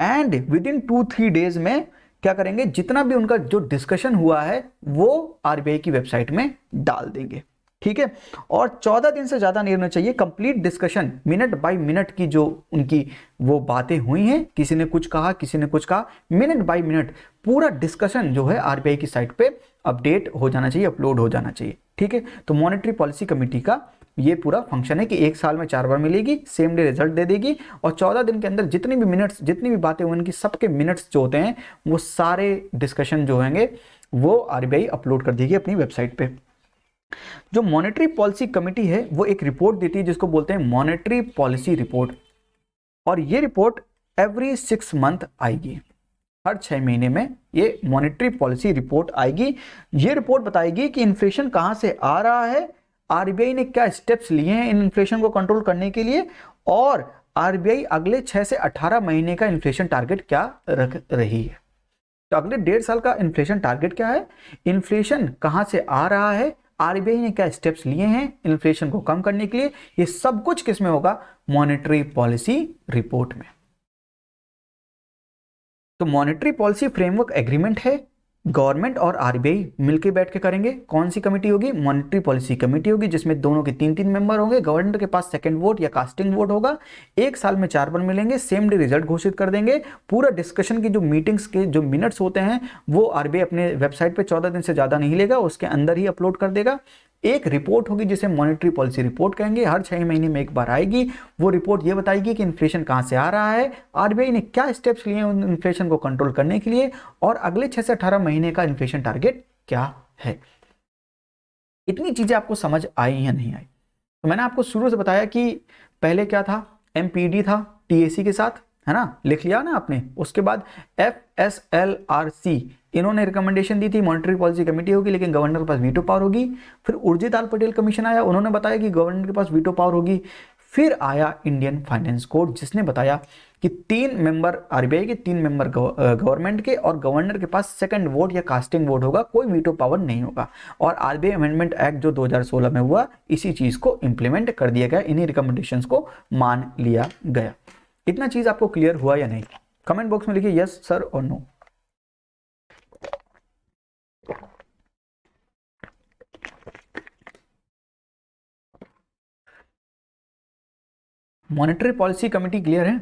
And with in 2-3 days में क्या करेंगे, जितना भी उनका जो डिस्कशन हुआ है वो आरबीआई की वेबसाइट में डाल देंगे। ठीक है, और 14 दिन से ज्यादा नहीं होना चाहिए। Complete discussion minute by minute की जो उनकी वो बातें हुई हैं, किसी ने कुछ कहा, किसी ने कुछ कहा, मिनट बाय मिनट पूरा डिस्कशन जो है आरबीआई की साइट पे अपडेट हो जाना चाहिए, अपलोड हो जाना चाहिए। ठीक है, तो मॉनेटरी पॉलिसी कमेटी का ये पूरा फंक्शन है कि एक साल में 4 बार मिलेगी, सेम डे रिजल्ट दे देगी, और 14 दिन के अंदर जितनी भी मिनट्स, जितनी भी बातें उनकी सबके मिनट्स जो होते हैं वो सारे डिस्कशन जो होंगे वो आरबीआई अपलोड कर देगी अपनी वेबसाइट पे। जो मॉनेटरी पॉलिसी कमेटी है वो एक रिपोर्ट देती है जिसको बोलते हैं मॉनेटरी पॉलिसी रिपोर्ट, और ये रिपोर्ट एवरी 6 मंथ आएगी, हर 6 महीने में ये मॉनेटरी पॉलिसी रिपोर्ट आएगी। ये रिपोर्ट बताएगी कि इन्फ्लेशन कहां से आ रहा है, आरबीआई ने क्या स्टेप्स लिए हैं इन इन्फ्लेशन को कंट्रोल करने के लिए, और आरबीआई अगले 6 से 18 महीने का इन्फ्लेशन टारगेट क्या रख रही है। तो अगले 1.5 साल का इन्फ्लेशन टारगेट क्या है, इन्फ्लेशन कहां से आ रहा है, आरबीआई ने क्या स्टेप्स लिए हैं इन्फ्लेशन को कम करने के लिए, ये सब कुछ किसमें होगा, मॉनेटरी पॉलिसी रिपोर्ट में। तो मॉनेटरी पॉलिसी फ्रेमवर्क एग्रीमेंट है, गवर्नमेंट और आरबीआई मिलकर बैठ के करेंगे। कौन सी कमेटी होगी, मॉनेटरी पॉलिसी कमेटी होगी, जिसमें दोनों के 3-3 मेंबर होंगे, गवर्नर के पास सेकंड वोट या कास्टिंग वोट होगा, एक साल में 4 बार मिलेंगे, सेम डे रिजल्ट घोषित कर देंगे। पूरा डिस्कशन की जो मीटिंग्स के जो मिनट्स होते हैं वो आरबीआई अपने वेबसाइट पे 14 दिन से ज्यादा नहीं लेगा, उसके अंदर ही अपलोड कर देगा। एक रिपोर्ट होगी जिसे मॉनेटरी पॉलिसी रिपोर्ट कहेंगे, हर 6 महीने में एक बार आएगी। वो रिपोर्ट ये बताएगी कि इन्फ्लेशन कहां से आ रहा है, आरबीआई ने क्या स्टेप्स लिए हैं इन्फ्लेशन को कंट्रोल करने के लिए, और अगले 6 से 18 महीने का इन्फ्लेशन टारगेट क्या है। इतनी चीजें आपको समझ आई या नहीं आई? तो मैंने आपको शुरू से बताया कि पहले क्या था, एमपीडी था टीएसी के साथ, है ना, लिख लिया ना आपने। उसके बाद एफएसएलआरसी, इन्होंने रिकमेंडेशन दी थी मॉनेटरी पॉलिसी कमेटी होगी लेकिन गवर्नर के पास वीटो पावर होगी। फिर उर्जित पटेल कमीशन आया, उन्होंने बताया कि गवर्नर के पास वीटो पावर होगी। फिर आया इंडियन फाइनेंस कोड जिसने बताया कि 3 मेंबर आरबीआई के, 3 मेंबर गवर्नमेंट के, और गवर्नर के पास सेकंड वोट या कास्टिंग वोट होगा, कोई वीटो पावर नहीं होगा। और आरबीआई अमेंडमेंट एक्ट जो 2016 में हुआ, इसी चीज को इंप्लीमेंट कर दिया गया, इन्हीं रिकमेंडेशंस को मान लिया गया। इतना चीज आपको क्लियर हुआ या नहीं? कमेंट बॉक्स में लिखिए यस सर और no. Monetary policy committee clear है?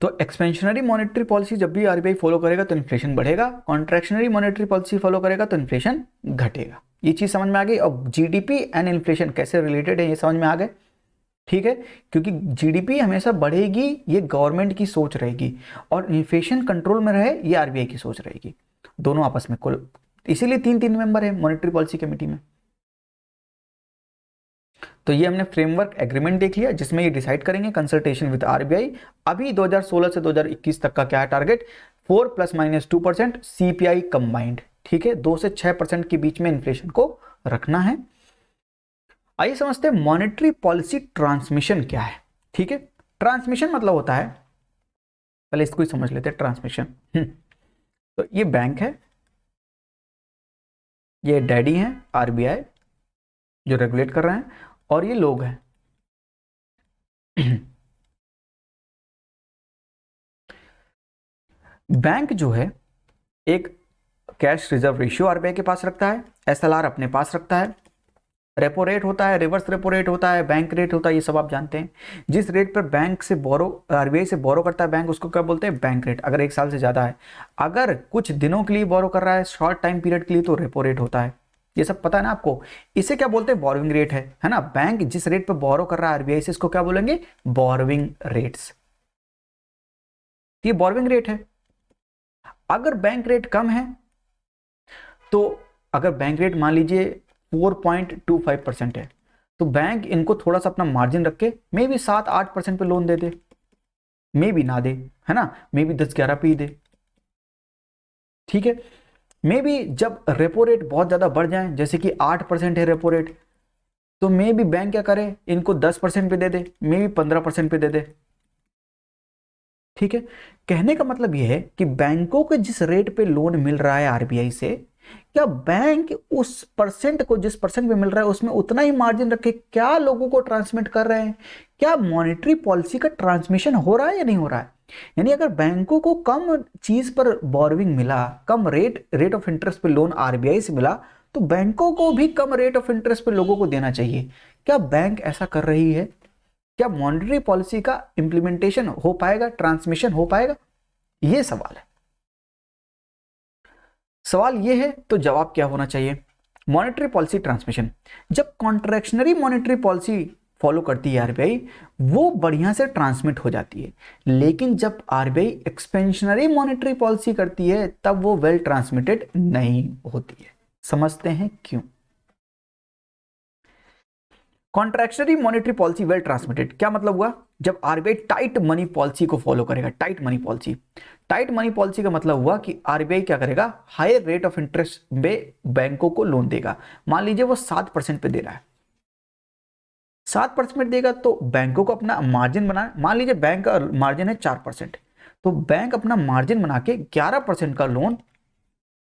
तो एक्सपेंशनरी मॉनेटरी पॉलिसी जब भी आरबीआई फॉलो करेगा तो इन्फ्लेशन बढ़ेगा, कॉन्ट्रैक्शनरी मॉनेटरी पॉलिसी फॉलो करेगा तो इन्फ्लेशन घटेगा। ये चीज समझ में आ गई। अब जीडीपी एंड इन्फ्लेशन कैसे रिलेटेड है ये समझ में आ गए। ठीक है, क्योंकि जीडीपी हमेशा बढ़ेगी ये गवर्नमेंट की सोच रहेगी, और इन्फ्लेशन कंट्रोल में रहे ये आरबीआई की सोच रहेगी, दोनों आपस में कुल, इसीलिए 3-3 मेंबर है मॉनेटरी पॉलिसी कमेटी में। तो ये हमने फ्रेमवर्क एग्रीमेंट देख लिया जिसमें ये डिसाइड करेंगे कंसल्टेशन विद आरबीआई। अभी 2016 से 2021 तक का क्या है टारगेट, 4 ± 2% सीपीआई कंबाइंड। ठीक है, 2 से 6% के बीच में इन्फ्लेशन को रखना है। आइए समझते हैं मॉनेटरी पॉलिसी ट्रांसमिशन क्या है। ठीक है, ट्रांसमिशन मतलब होता है, पहले इसको ही समझ लेते हैं ट्रांसमिशन। तो ये बैंक है, ये डैडी है आरबीआई जो रेगुलेट कर रहे हैं, और ये लोग हैं। बैंक जो है एक कैश रिजर्व रेशियो आरबीआई के पास रखता है, एसएलआर अपने पास रखता है, रेपो रेट होता है, रिवर्स रेपो रेट होता है, बैंक रेट होता है, ये सब आप जानते हैं। जिस रेट पर बैंक से बोरो, आरबीआई से बोरो करता है बैंक, उसको क्या बोलते हैं, बैंक रेट, अगर 1 साल से ज्यादा है। अगर कुछ दिनों के लिए बोरो कर रहा है, शॉर्ट टाइम पीरियड के लिए, तो रेपो रेट होता है। ये सब पता है ना आपको। इसे क्या बोलते हैं, बोरोविंग रेट है ना। बैंक जिस रेट पर बोरो कर रहा है आरबीआई से, इसको क्या बोलेंगे, बोरोविंग रेट्स। ये बोरोविंग रेट है। अगर बैंक रेट कम है, तो अगर बैंक रेट मान लीजिए 4.25% है, तो बैंक इनको थोड़ा सा अपना मार्जिन रख के मे बी 7-8% पे loan they they, may be ना दे, है ना, मे बी 10-11 पे ही दे, ठीक है। मे बी जब रेपो रेट बहुत ज्यादा बढ़ जाए, जैसे कि 8% है रेपो रेट, तो मे बी बैंक क्या करे, इनको 10% पे दे दे, मे बी 15% पे दे दे, ठीक है। कहने का मतलब यह है कि बैंकों के जिस रेट पे लोन मिल रहा है आरबीआई से, क्या बैंक उस परसेंट को, जिस परसेंट पे मिल रहा है उसमें उतना ही मार्जिन रख के क्या लोगों को ट्रांसमिट कर रहे हैं, क्या मॉनेटरी पॉलिसी का ट्रांसमिशन हो रहा है या नहीं हो रहा है। यानी अगर बैंकों को कम चीज पर बोरोविंग मिला, कम रेट ऑफ इंटरेस्ट पे लोन आरबीआई से मिला, तो बैंकों को भी कम रेट ऑफ इंटरेस्ट पे लोगों को देना चाहिए। क्या बैंक ऐसा कर रही है? क्या मॉनेटरी पॉलिसी का इंप्लीमेंटेशन हो पाएगा, ट्रांसमिशन हो पाएगा? यह सवाल है। सवाल यह है तो जवाब क्या होना चाहिए? मॉनेटरी पॉलिसी ट्रांसमिशन, जब कॉन्ट्रैक्शनरी मॉनेटरी पॉलिसी फॉलो करती है आरबीआई, वो बढ़िया से ट्रांसमिट हो जाती है। लेकिन जब आरबीआई एक्सपेंशनरी मॉनेटरी पॉलिसी करती है, तब वो वेल ट्रांसमिटेड नहीं होती है। समझते हैं क्यों? Contractionary monetary policy well transmitted, क्या मतलब हुआ? जब आरबीआई टाइट मनी पॉलिसी को फॉलो करेगा, tight money policy. Tight money policy का मतलब हुआ कि आरबीआई क्या करेगा, हायर रेट ऑफ इंटरेस्ट में बैंकों को लोन देगा। मान लीजिए वो 7% पे दे रहा है, 7% देगा, तो बैंकों को अपना मार्जिन बना, मान लीजिए बैंक का मार्जिन है 4%, तो बैंक अपना मार्जिन बना के 11% का लोन,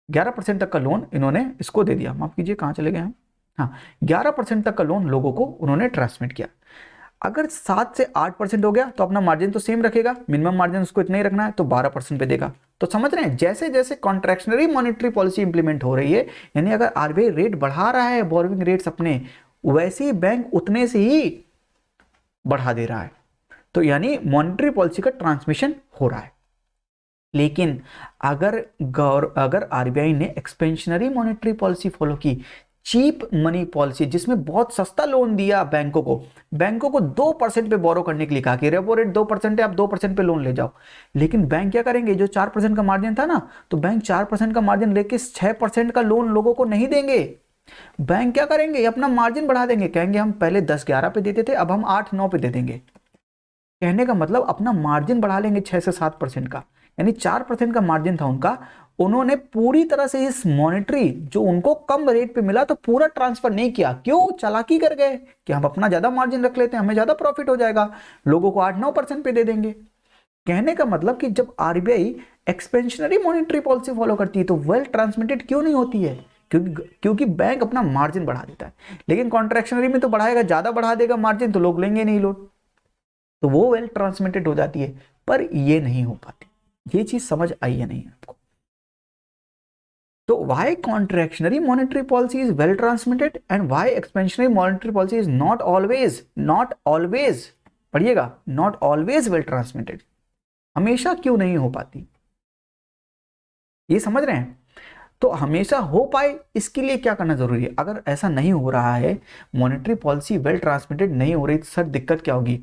11% तक का लोन इन्होंने इसको दे दिया। माफ कीजिए, कहां चले गए हैं? हाँ, 11% तक का लोन लोगों को उन्होंने ट्रांसमिट किया। अगर 7 से 8% हो गया तो अपना मार्जिन तो सेम रखेगा, मिनिमम मार्जिन उसको इतना ही रखना है, तो 12% पे देगा। तो समझ रहे हैं, जैसे जैसे कॉन्ट्रैक्शनरी मॉनेटरी पॉलिसी इंप्लीमेंट हो रही है, यानी अगर आरबीआई रेट बढ़ा रहा है, बोरोविंग रेट्स अपने, वैसे ही बैंक उतने से ही बढ़ा दे रहा है। तो यानी मॉनेटरी पॉलिसी का ट्रांसमिशन हो रहा है। लेकिन अगर आरबीआई ने एक्सपेंशनरी मॉनेटरी पॉलिसी फॉलो की, चीप मनी पॉलिसी, जिसमें बहुत सस्ता लोन दिया बैंकों को 2% पे बोरो करने के लिए कहा कि रेपो रेट 2% है, आप 2% पे लोन ले जाओ। लेकिन बैंक क्या करेंगे, जो 4% का मार्जिन था ना, तो बैंक 4% का मार्जिन लेके 6% का लोन लोगों को नहीं देंगे। बैंक क्या करेंगे, अपना मार्जिन बढ़ा देंगे, कहेंगे हम पहले 10-11 पे देते थे, अब हम 8-9 पे दे देंगे। कहने का मतलब अपना मार्जिन बढ़ा लेंगे 6 से 7% का, यानी 4% का मार्जिन था उनका, उन्होंने पूरी तरह से इस मॉनेटरी जो उनको कम रेट पे मिला तो पूरा ट्रांसफर नहीं किया। क्यों? चालाकी कर गए कि हम अपना ज्यादा मार्जिन रख लेते हैं, हमें ज्यादा प्रॉफिट हो जाएगा, लोगों को 8-9% पे दे देंगे। कहने का मतलब कि जब RBI expansionary monetary policy follow करती है तो वेल ट्रांसमिटेड क्यों नहीं होती है? क्योंकि बैंक अपना मार्जिन बढ़ा देता है। लेकिन कॉन्ट्रैक्शनरी में तो बढ़ाएगा, ज्यादा बढ़ा देगा मार्जिन, तो लोग लेंगे नहीं लोन, तो वो वेल ट्रांसमिटेड हो जाती है। पर ये नहीं हो पाती। ये चीज समझ आई है नहीं आपको? तो why contractionary monetary policy is well transmitted and why expansionary monetary policy is not always, पढ़िएगा, not always well transmitted, हमेशा क्यों नहीं हो पाती? ये समझ रहे हैं? तो हमेशा हो पाए इसके लिए क्या करना जरूरी है? अगर ऐसा नहीं हो रहा है, मॉनेटरी पॉलिसी वेल ट्रांसमिटेड नहीं हो रही, तो सर दिक्कत क्या होगी?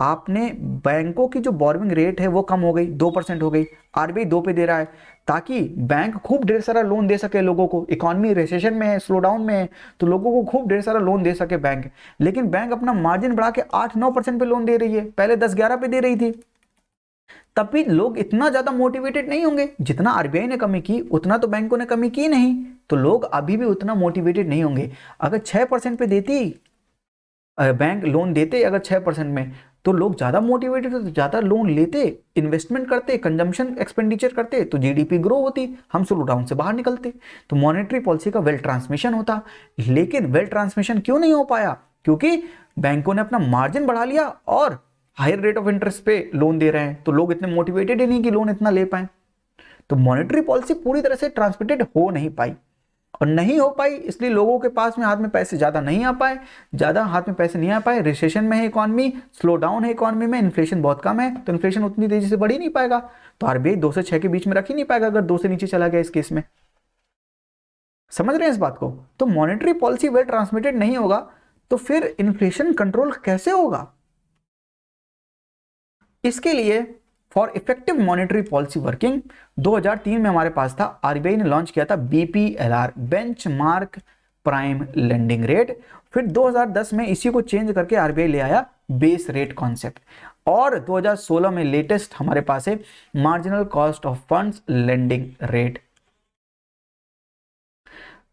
आपने बैंकों की जो बोरोविंग रेट है वो कम हो गई, 2% हो गई, आरबीआई 2 पे दे रहा है, ताकि बैंक खूब ढेर सारा लोन दे सके लोगों को। इकोनॉमी रिसेशन में है, स्लो डाउन में है, तो लोगों को खूब ढेर सारा लोन दे सके बैंक। लेकिन बैंक अपना मार्जिन बढ़ा के 8-9% पे लोन दे रही है, पहले 10-11 पे दे रही थी। तब भी लोग इतना ज्यादा मोटिवेटेड नहीं होंगे। जितना आरबीआई ने कमी की उतना तो बैंकों ने कमी की नहीं, तो लोग अभी भी उतना मोटिवेटेड नहीं होंगे। अगर 6% पे देती बैंक लोन देते, अगर 6% में, तो लोग ज्यादा मोटिवेटेड होते, ज्यादा लोन लेते, इन्वेस्टमेंट करते, कंजम्पशन एक्सपेंडिचर करते, तो जीडीपी ग्रो होती, हम स्लो डाउन से बाहर निकलते, तो मॉनेटरी पॉलिसी का वेल ट्रांसमिशन होता। लेकिन वेल ट्रांसमिशन क्यों नहीं हो पाया? क्योंकि बैंकों ने अपना मार्जिन बढ़ा लिया और हायर रेट ऑफ इंटरेस्ट पे लोन दे रहे हैं, तो लोग इतने मोटिवेटेड ही नहीं कि लोन इतना ले पाए। तो मॉनेटरी पॉलिसी पूरी तरह से ट्रांसमिटेड हो नहीं पाई, और नहीं हो पाई इसलिए लोगों के पास में हाथ में पैसे ज्यादा नहीं आ पाए, ज्यादा हाथ में पैसे नहीं आ पाए। रिसेशन में है इकोनॉमी, स्लो डाउन है इकोनॉमी में, इन्फ्लेशन बहुत कम है, तो इन्फ्लेशन उतनी तेजी से बढ़ ही नहीं पाएगा, तो आरबीआई 2 से 6 के बीच में रख ही नहीं पाएगा अगर 2 से नीचे चला गया इस केस में। समझ रहे हैं इस बात को? तो मॉनेटरी पॉलिसी वेल ट्रांसमिटेड नहीं होगा तो फिर इन्फ्लेशन कंट्रोल कैसे होगा? इसके लिए for effective monetary policy working 2003 में हमारे पास था, आरबीआई ने लॉन्च किया था बीपीएलआर, बेंचमार्क प्राइम लेंडिंग रेट। फिर 2010 में इसी को चेंज करके आरबीआई ले आया बेस रेट कॉन्सेप्ट, और 2016 में लेटेस्ट हमारे पास है marginal cost of funds lending rate.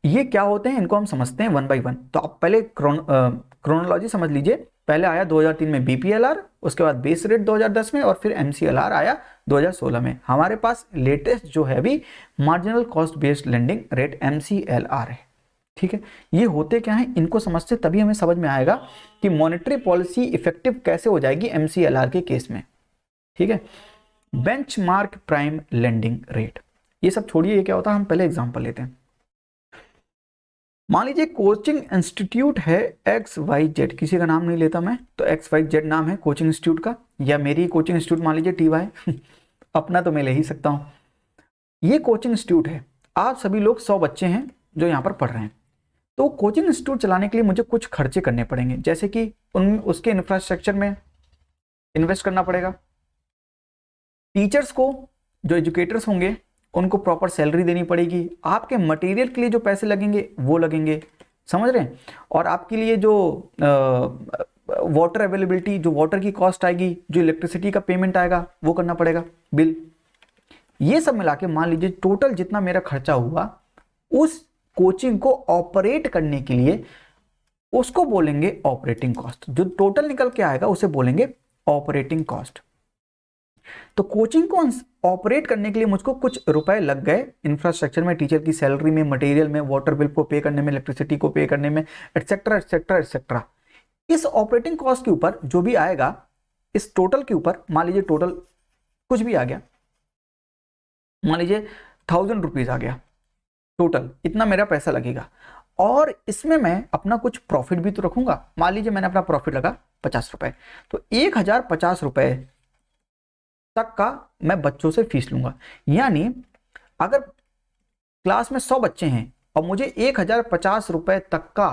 ये क्या होते हैं इनको हम समझते हैं वन बाय वन। तो आप पहले क्रोनोलॉजी समझ लीजिए। पहले आया 2003 में बीपीएलआर, उसके बाद बेस रेट 2010 में, और फिर एमसीएलआर आया 2016 में। हमारे पास लेटेस्ट जो है अभी marginal cost based lending rate MCLR है। ठीक है, ये होते क्या हैं इनको समझते तभी हमें समझ में आएगा कि मॉनेटरी पॉलिसी इफेक्टिव कैसे हो जाएगी एमसीएलआर के केस में। ठीक है, बेंचमार्क प्राइम लेंडिंग रेट, ये सब छोड़िए, ये क्या होता है हम पहले एग्जांपल लेते हैं। मान लीजिए कोचिंग इंस्टीट्यूट है XYZ, किसी का नाम नहीं लेता मैं, तो XYZ नाम है कोचिंग इंस्टीट्यूट का, या मेरी कोचिंग इंस्टीट्यूट मान लीजिए TY अपना तो मैं ले ही सकता हूँ। ये कोचिंग इंस्टीट्यूट है, आप सभी लोग 100 बच्चे हैं जो यहाँ पर पढ़ रहे हैं। तो कोचिंग इंस्टीट्यूट चलाने के लिए मुझे कुछ खर्चे करने पड़ेंगे, जैसे कि उसके इंफ्रास्ट्रक्चर में इन्वेस्ट करना पड़ेगा, टीचर्स को जो एजुकेटर्स होंगे उनको प्रॉपर सैलरी देनी पड़ेगी, आपके मटेरियल के लिए जो पैसे लगेंगे वो लगेंगे, समझ रहे हैं, और आपके लिए जो वाटर अवेलेबिलिटी, जो वाटर की कॉस्ट आएगी, जो इलेक्ट्रिसिटी का पेमेंट आएगा वो करना पड़ेगा, बिल। ये सब मिला के मान लीजिए टोटल जितना मेरा खर्चा हुआ उस कोचिंग को ऑपरेट करने के लिए, उसको बोलेंगे ऑपरेटिंग कॉस्ट। जो टोटल निकल के आएगा उसे बोलेंगे ऑपरेटिंग कॉस्ट। तो कोचिंग को ऑपरेट करने के लिए मुझको कुछ रुपए लग गए इंफ्रास्ट्रक्चर में, टीचर की सैलरी में, मटेरियल में, वाटर बिल को पे करने में, इलेक्ट्रिसिटी को पे करने में, एटसेट्रा एटसेट्रा एटसेट्रा। इस ऑपरेटिंग कॉस्ट के ऊपर जो भी आएगा, इस टोटल के ऊपर मान लीजिए टोटल कुछ भी आ गया, मान लीजिए 1000 रुपीज आ गया टोटल, इतना मेरा पैसा लगेगा, और इसमें मैं अपना कुछ प्रॉफिट भी तो रखूंगा। मान लीजिए मैंने अपना प्रॉफिट लगा 50 रुपए, तो 1050 रुपए तक का मैं बच्चों से फीस लूंगा। यानी अगर क्लास में 100 बच्चे हैं और मुझे 1050 रुपए तक का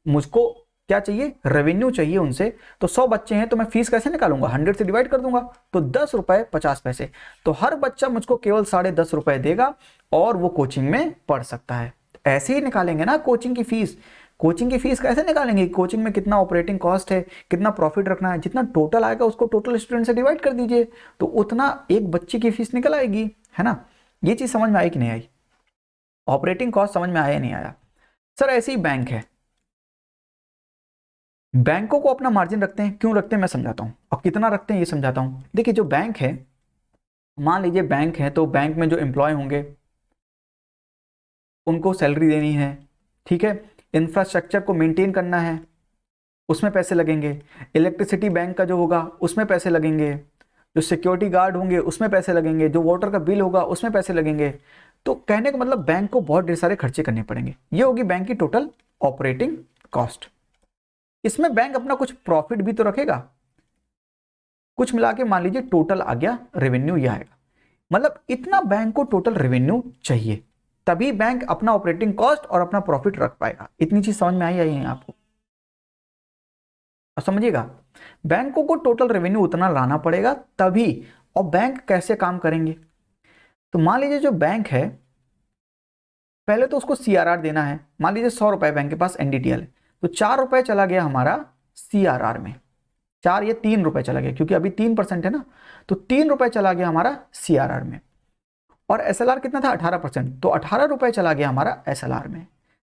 मुझको क्या चाहिए, रेवेन्यू चाहिए उनसे, तो 100 बच्चे हैं तो मैं फीस कैसे निकालूंगा, 100 से डिवाइड कर दूंगा, तो 10 रुपए 50 पैसे। तो हर बच्चा मुझको केवल 10.5 रुपए देगा और वो कोचिंग में पढ़ सकता है। ऐसे ही निकालेंगे ना कोचिंग की फीस। कोचिंग की फीस कैसे निकालेंगे, कोचिंग में कितना ऑपरेटिंग कॉस्ट है, कितना प्रॉफिट रखना है, जितना टोटल आएगा उसको टोटल स्टूडेंट से डिवाइड कर दीजिए, तो उतना एक बच्चे की फीस निकल आएगी, है ना। ये चीज समझ में आई कि नहीं आई, ऑपरेटिंग कॉस्ट समझ में आया या नहीं आया। सर ऐसे ही बैंक है, बैंकों को अपना मार्जिन रखते हैं, क्यों रखते हैं मैं समझाता हूं, और कितना रखते हैं ये समझाता हूं। देखिए जो बैंक है, मान लीजिए बैंक है, तो बैंक में जो एम्प्लॉय होंगे उनको सैलरी देनी है, ठीक है, इंफ्रास्ट्रक्चर को मेंटेन करना है, उसमें पैसे लगेंगे, इलेक्ट्रिसिटी बैंक का जो होगा उसमें पैसे लगेंगे, जो सिक्योरिटी गार्ड होंगे उसमें पैसे लगेंगे, जो वाटर का बिल होगा उसमें पैसे लगेंगे। तो कहने का मतलब बैंक को बहुत ढेर सारे खर्चे करने पड़ेंगे। ये होगी बैंक की टोटल ऑपरेटिंग कॉस्ट। इसमें बैंक अपना कुछ प्रॉफिट भी तो रखेगा, कुछ मिला के मान लीजिए टोटल आ गया रेवेन्यू, यह आएगा, मतलब इतना बैंक को टोटल रेवेन्यू चाहिए, तभी बैंक अपना ऑपरेटिंग कॉस्ट और अपना प्रॉफिट रख पाएगा। इतनी चीज समझ में आई है आपको, अब समझिएगा, बैंकों को टोटल रेवेन्यू उतना लाना पड़ेगा तभी। और बैंक कैसे काम करेंगे, तो मान लीजिए जो बैंक है पहले तो उसको सीआरआर देना है। मान लीजिए 100 रुपए बैंक के पास एनडीटीएल है, तो 4 रुपए चला गया हमारा सीआरआर में, 4 ये 3 रुपए चला गया, क्योंकि अभी 3% है ना, तो 3 रुपए चला गया हमारा सीआरआर में। और एसएलआर कितना था 18%, तो 18 रुपए चला गया हमारा एसएलआर में।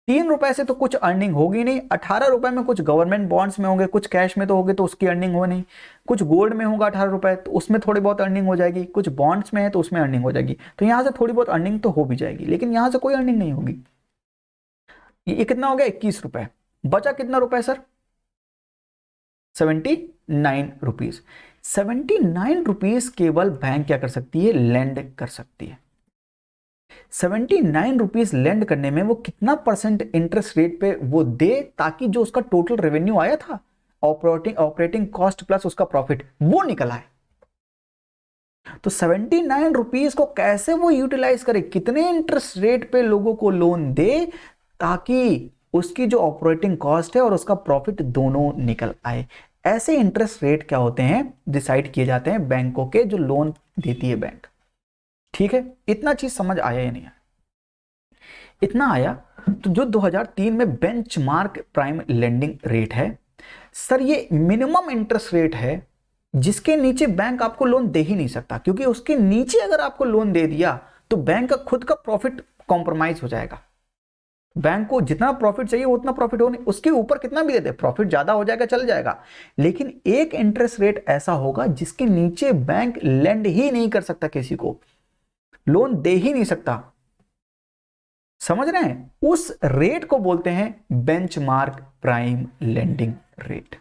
3 रुपए से तो कुछ अर्निंग होगी नहीं, 18 रुपए में कुछ गवर्नमेंट बॉन्ड्स में होंगे, कुछ कैश में तो होंगे तो उसकी अर्निंग हो नहीं, कुछ गोल्ड में होगा 18 रुपए तो उसमें थोड़ी बहुत अर्निंग हो जाएगी, कुछ बॉन्ड्स में है तो उसमें अर्निंग हो जाएगी, तो यहां से थोड़ी बहुत अर्निंग तो हो भी जाएगी, लेकिन यहां से कोई अर्निंग नहीं होगी। ये कितना हो गया 21 रुपए, बचा कितना रुपए सर 79 रुपीज। 79 रुपीज केवल बैंक क्या कर सकती है, लेंड कर सकती है। 79 रुपीज लेंड करने में वो कितना परसेंट इंटरेस्ट रेट पे वो दे, ताकि जो उसका टोटल रेवेन्यू आया था ऑपरेटिंग कॉस्ट प्लस उसका प्रॉफिट वो निकल आए। तो 79 रुपीज को कैसे वो यूटिलाइज करे, कितने इंटरेस्ट रेट पे लोगों को लोन दे, ताकि उसकी जो ऑपरेटिंग कॉस्ट है और उसका प्रॉफिट दोनों निकल आए। ऐसे इंटरेस्ट रेट क्या होते हैं, डिसाइड किए जाते हैं बैंकों के, जो लोन देती है बैंक। ठीक है, इतना चीज समझ आया या नहीं आया, इतना आया तो जो 2003 में बेंचमार्क प्राइम लेंडिंग रेट है सर, ये मिनिमम इंटरेस्ट रेट है जिसके नीचे बैंक आपको लोन दे ही नहीं सकता, क्योंकि उसके नीचे अगर आपको लोन दे दिया तो बैंक का खुद का प्रॉफिट कॉम्प्रोमाइज हो जाएगा। बैंक को जितना प्रॉफिट चाहिए उतना प्रॉफिट हो नहीं, उसके ऊपर कितना भी दे दे, प्रॉफिट ज्यादा हो जाएगा चल जाएगा, लेकिन एक इंटरेस्ट रेट ऐसा होगा जिसके नीचे बैंक लेंड ही नहीं कर सकता, किसी को लोन दे ही नहीं सकता। समझ रहे हैं? उस रेट को बोलते हैं बेंचमार्क प्राइम लेंडिंग रेट।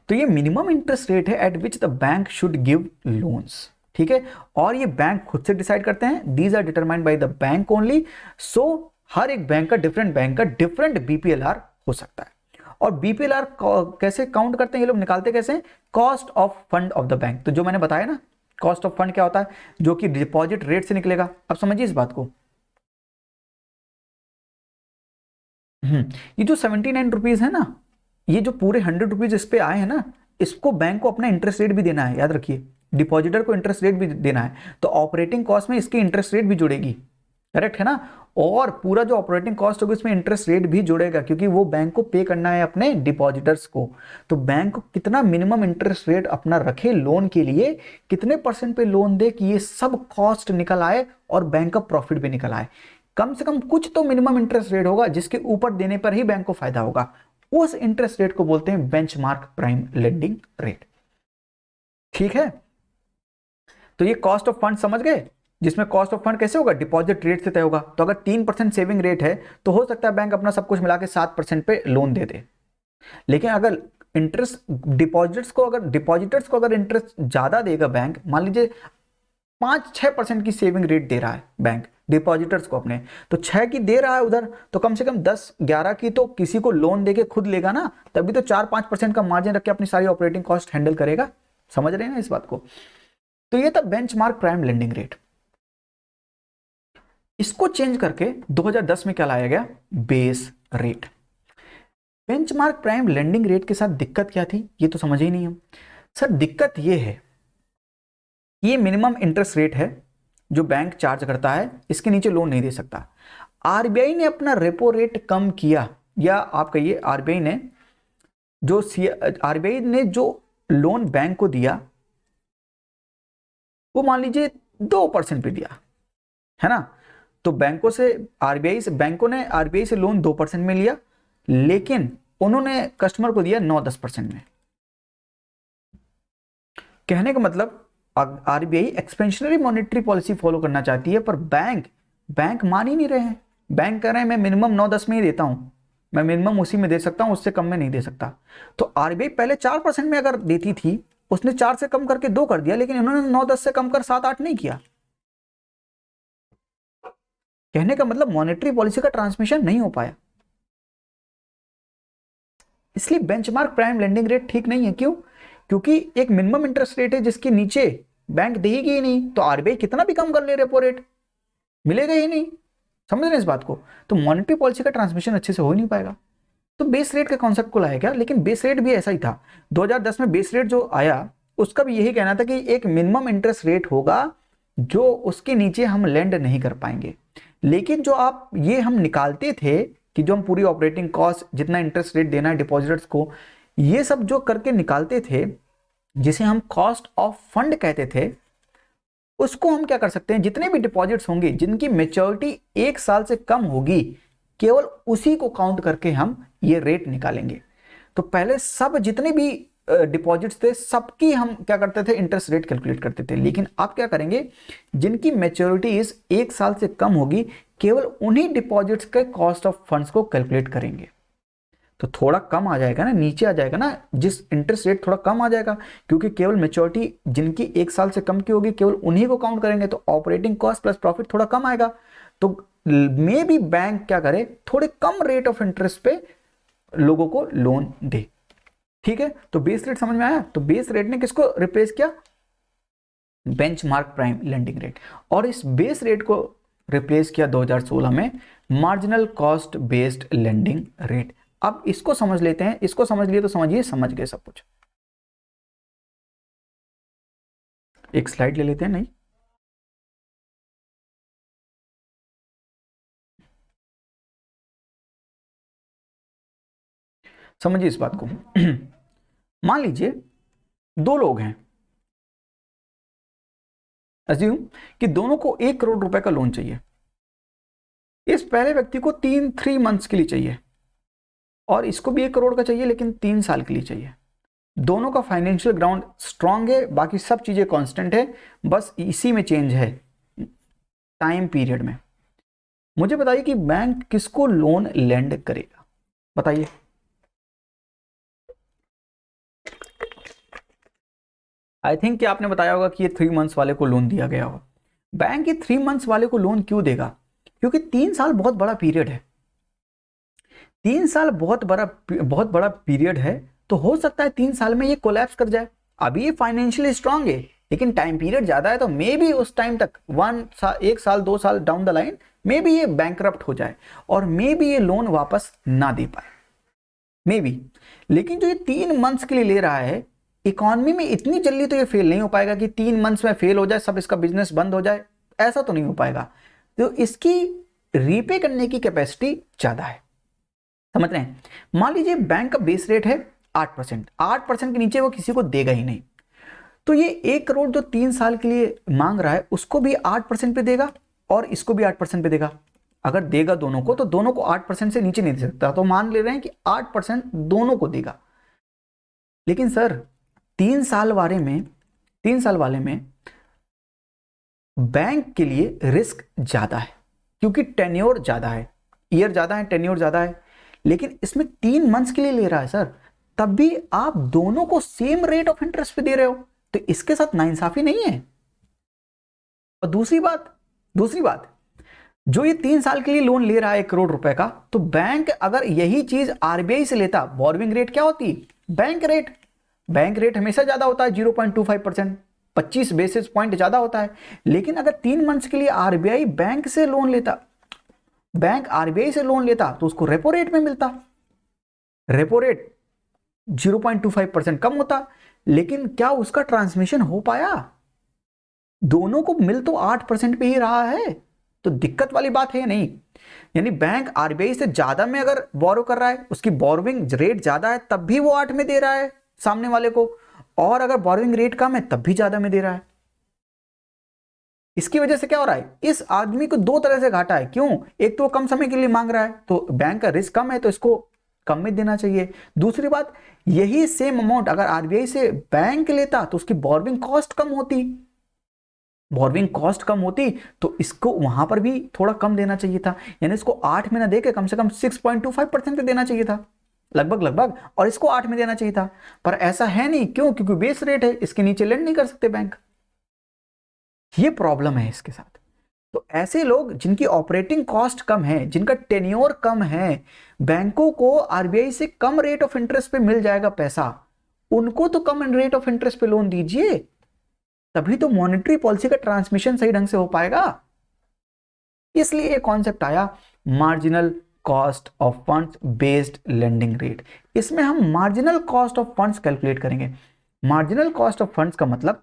तो ये मिनिमम इंटरेस्ट रेट है eight which the bank should give loans, ठीक है, और ये बैंक खुद से डिसाइड करते हैं। These are determined by the bank only. So हर एक बैंक का डिफरेंट बीपीएलआर हो सकता है। और बीपीएलआर कैसे काउंट करते हैं ये लोग, निकालते कैसे हैं? Cost of fund of the bank. तो जो मैंने बताया ना, कॉस्ट ऑफ फंड क्या होता है, जो कि डिपॉजिट रेट से निकलेगा। अब समझिए इस बात को। ये जो 79 रुपीज है ना, ये जो पूरे 100 रुपीज इस पे आए हैं ना, इसको बैंक को अपना इंटरेस्ट रेट भी देना है, याद रखिए, डिपॉजिटर को इंटरेस्ट रेट भी देना है। तो ऑपरेटिंग कॉस्ट में इसकी इंटरेस्ट रेट भी जुड़ेगी, करेक्ट है ना, और पूरा जो ऑपरेटिंग कॉस्ट होगी उसमें इंटरेस्ट रेट भी जुड़ेगा, क्योंकि वो बैंक को पे करना है अपने डिपॉजिटर्स को। तो बैंक को कितना मिनिमम इंटरेस्ट रेट अपना रखे लोन के लिए, कितने % पे लोन दे कि ये सब कॉस्ट निकल आए और बैंक का प्रॉफिट भी निकल आए। कम से कम कुछ तो मिनिमम इंटरेस्ट रेट होगा जिसके ऊपर देने पर ही बैंक को फायदा होगा। उस इंटरेस्ट रेट को बोलते हैं बेंचमार्क प्राइम लेंडिंग रेट, ठीक है। तो ये कॉस्ट ऑफ फंड समझ गए, जिसमें कॉस्ट ऑफ फंड कैसे होगा, डिपॉजिट रेट से तय होगा। तो अगर 3% सेविंग रेट है तो हो सकता है बैंक अपना सब कुछ मिला के 7% पे लोन दे दे। लेकिन अगर इंटरेस्ट डिपॉजिटर्स को अगर इंटरेस्ट ज्यादा देगा बैंक, मान लीजिए 5-6% की सेविंग रेट दे रहा है बैंक डिपॉजिटर्स को अपने, तो 6 की दे रहा है उधर, तो कम से कम 10-11 की तो किसी को लोन देके खुद लेगा ना, तभी तो 4-5% का मार्जिन रख के अपनी सारी ऑपरेटिंग कॉस्ट हैंडल करेगा। समझ रहे हैं ना इस बात को? तो ये था बेंचमार्क प्राइम लेंडिंग रेट। इसको चेंज करके 2010 में क्या लाया गया, base rate. Benchmark prime lending rate के साथ दिक्कत क्या थी ये तो समझ ही नहीं हम। सर दिक्कत ये है, ये मिनिमम इंटरेस्ट रेट है जो बैंक चार्ज करता है, इसके नीचे लोन नहीं दे सकता। आरबीआई ने अपना रेपो रेट कम किया, या आप कहिए आरबीआई ने जो लोन बैंक को दिया वो मान लीजिए 2% पे दिया, है ना। तो बैंकों ने आरबीआई से लोन 2% में लिया, लेकिन उन्होंने कस्टमर को दिया 9-10% में। कहने का मतलब RBI expansionary monetary policy follow करना चाहती है, पर बैंक मान ही नहीं रहे हैं। बैंक कह रहे हैं मैं मिनिमम 9-10 में ही देता हूं, मैं मिनिमम उसी में दे सकता हूं, उससे कम में नहीं दे सकता। तो आरबीआई पहले 4% में अगर देती थी, उसने 4 से कम करके 2 कर दिया, लेकिन इन्होंने 9-10 से कम कर 7-8 नहीं किया। कहने का मतलब मॉनेटरी पॉलिसी का ट्रांसमिशन नहीं हो पाया। इसलिए बेंचमार्क प्राइम लेंडिंग रेट ठीक नहीं है। क्यों? क्योंकि एक मिनिमम इंटरेस्ट रेट है जिसके नीचे बैंक देगी ही नहीं, तो आरबीआई कितना भी कम कर ले रेपो रेट, मिलेगा ही नहीं। समझ रहे हैं इस बात को? तो मॉनेटरी पॉलिसी का ट्रांसमिशन अच्छे से हो ही नहीं पाएगा। तो बेस रेट के कॉन्सेप्ट को लाया गया, लेकिन बेस रेट भी ऐसा ही था। 2010 में बेस रेट जो आया उसका भी यही कहना था कि एक मिनिमम इंटरेस्ट रेट होगा जो उसके नीचे हम लेंड नहीं कर पाएंगे। लेकिन जो आप ये हम निकालते थे कि जो हम पूरी ऑपरेटिंग कॉस्ट, जितना इंटरेस्ट रेट देना है डिपॉजिटर्स को, ये सब जो करके निकालते थे, जिसे हम कॉस्ट ऑफ फंड कहते थे, उसको हम क्या कर सकते हैं, जितने भी डिपॉजिट्स होंगे जिनकी मेच्योरिटी 1 साल से कम होगी, केवल उसी को काउंट करके हम ये रेट निकालेंगे। तो पहले सब जितने भी डिपॉजिट्स थे सबकी हम क्या करते थे, इंटरेस्ट रेट कैलकुलेट करते थे। लेकिन आप क्या करेंगे, जिनकी मेच्योरिटी 1 साल से कम होगी, केवल उन्हीं डिपॉजिट्स के कॉस्ट ऑफ फंड्स को कैलकुलेट करेंगे। तो थोड़ा कम आ जाएगा ना, नीचे आ जाएगा ना, जिस इंटरेस्ट रेट थोड़ा कम आ जाएगा, क्योंकि केवल मेच्योरिटी जिनकी 1 साल से कम की होगी केवल उन्हीं को काउंट करेंगे, तो ऑपरेटिंग कॉस्ट प्लस प्रॉफिट थोड़ा कम आएगा। तो मे भी बैंक क्या करे, थोड़े कम रेट ऑफ इंटरेस्ट पे लोगों को लोन दे। ठीक है, तो बेस रेट समझ में आया? तो बेस रेट ने किसको रिप्लेस किया, बेंचमार्क प्राइम लेंडिंग रेट। और इस बेस रेट को रिप्लेस किया 2016 में marginal cost based lending rate. अब इसको समझ लेते हैं, इसको समझ लिए तो समझिए समझ गए सब कुछ। एक स्लाइड ले लेते हैं, नहीं समझिए इस बात को। मान लीजिए दो लोग हैं, अज्यूम कि दोनों को 1 करोड़ रुपए का लोन चाहिए। इस पहले व्यक्ति को 3 मंथ्स के लिए चाहिए और इसको भी 1 करोड़ का चाहिए लेकिन 3 साल के लिए चाहिए। दोनों का फाइनेंशियल ग्राउंड स्ट्रांग है, बाकी सब चीजें कांस्टेंट है, बस इसी में चेंज है टाइम पीरियड में। मुझे बताइए कि बैंक किसको लोन लेंड करेगा, बताइए। आई थिंक कि आपने बताया होगा कि ये 3 मंथ्स वाले को लोन दिया गया होगा। बैंक ये 3 मंथ्स वाले को लोन क्यों देगा? क्योंकि 3 साल बहुत बड़ा पीरियड है। 3 साल बहुत बड़ा पीरियड है, तो हो सकता है 3 साल में ये कोलैप्स कर जाए। अभी ये फाइनेंशियली स्ट्रांग है लेकिन टाइम पीरियड ज्यादा है, तो मे बी उस टाइम तक 1 साल 2 साल down the line may be ये बैंकरप्ट हो जाए और मे बी ये लोन वापस ना दे पाए, मे बी। लेकिन जो ये 3 मंथ्स के लिए ले रहा है, इकोनॉमी में इतनी जल्दी तो ये फेल नहीं हो पाएगा कि 3 मंथ्स में फेल हो जाए, सब इसका बिजनेस बंद हो जाए, ऐसा तो नहीं हो पाएगा। तो इसकी रीपे करने की कैपेसिटी ज्यादा है, समझ रहे हैं। मान लीजिए बैंक का बेस रेट है 8%, 8% के नीचे वो किसी को देगा ही नहीं, तो ये 1 करोड़ जो 3 साल के लिए मांग रहा है उसको भी 8% पे देगा और इसको भी 8% पे देगा। अगर देगा दोनों को तो दोनों को 8% से नीचे नहीं दे सकता, तो मान ले रहे हैं कि 8% दोनों को देगा। लेकिन सर 3 साल वाले में बैंक के लिए रिस्क ज्यादा है क्योंकि टेन्योर ज्यादा है, ईयर ज्यादा है, टेन्योर ज्यादा है। लेकिन इसमें 3 मंथ्स के लिए ले रहा है सर, तब भी आप दोनों को सेम रेट ऑफ इंटरेस्ट पे दे रहे हो, तो इसके साथ नाइंसाफी नहीं है। और दूसरी बात जो ये 3 साल के लिए लोन ले रहा है 1 करोड़ रुपए का, तो बैंक अगर यही चीज आरबीआई से लेता, बोरोविंग रेट क्या होती? बैंक रेट हमेशा ज्यादा होता है 0.25%, 25 बेसिस पॉइंट ज्यादा होता है। लेकिन अगर 3 मंथ्स के लिए आरबीआई बैंक से लोन लेता तो उसको रेपो रेट में मिलता, रेपो रेट 0.25% कम होता। लेकिन क्या उसका ट्रांसमिशन हो पाया? दोनों को मिल तो 8% पे ही रहा है, तो दिक्कत वाली बात है नहीं। यानी बैंक आरबीआई से ज्यादा में अगर बोरो कर रहा है, उसकी बोरोविंग रेट ज्यादा है, तब भी वो 8 में दे रहा है सामने वाले को, और अगर बोरोविंग रेट कम है तब भी ज्यादा में दे रहा है। इसकी वजह से क्या हो रहा है? इस आदमी को 2 तरह से घाटा है। क्यों? एक तो कम समय के लिए मांग रहा है, तो बैंक का रिस्क कम है, तो इसको कम में देना चाहिए। दूसरी बात, यही सेम अमाउंट अगर आरबीआई से बैंक लेता तो उसकी बोरोविंग कॉस्ट कम होती, तो इसको वहां पर भी थोड़ा कम देना चाहिए था। यानी इसको 8 में ना देके कम से कम 6.25% पे देना चाहिए था, लगभग, और इसको 8 में देना चाहिए था। पर ऐसा है नहीं। क्यों? क्योंकि बेस रेट है, इसके नीचे लेंड नहीं कर सकते बैंक। ये प्रॉब्लम है इसके साथ। तो ऐसे लोग जिनकी ऑपरेटिंग कॉस्ट कम है, जिनका टेन्योर कम है, बैंकों को आरबीआई से कम रेट ऑफ इंटरेस्ट पे मिल जाएगा पैसा, उनको तो कम रेट ऑफ इंटरेस्ट पे लोन दीजिए, तभी तो मॉनेटरी पॉलिसी का ट्रांसमिशन सही ढंग से हो पाएगा। इसलिए ये कॉन्सेप्ट आया marginal cost of funds based lending rate. इसमें हम marginal cost of funds calculate करेंगे। मार्जिनल कॉस्ट ऑफ फंड्स का मतलब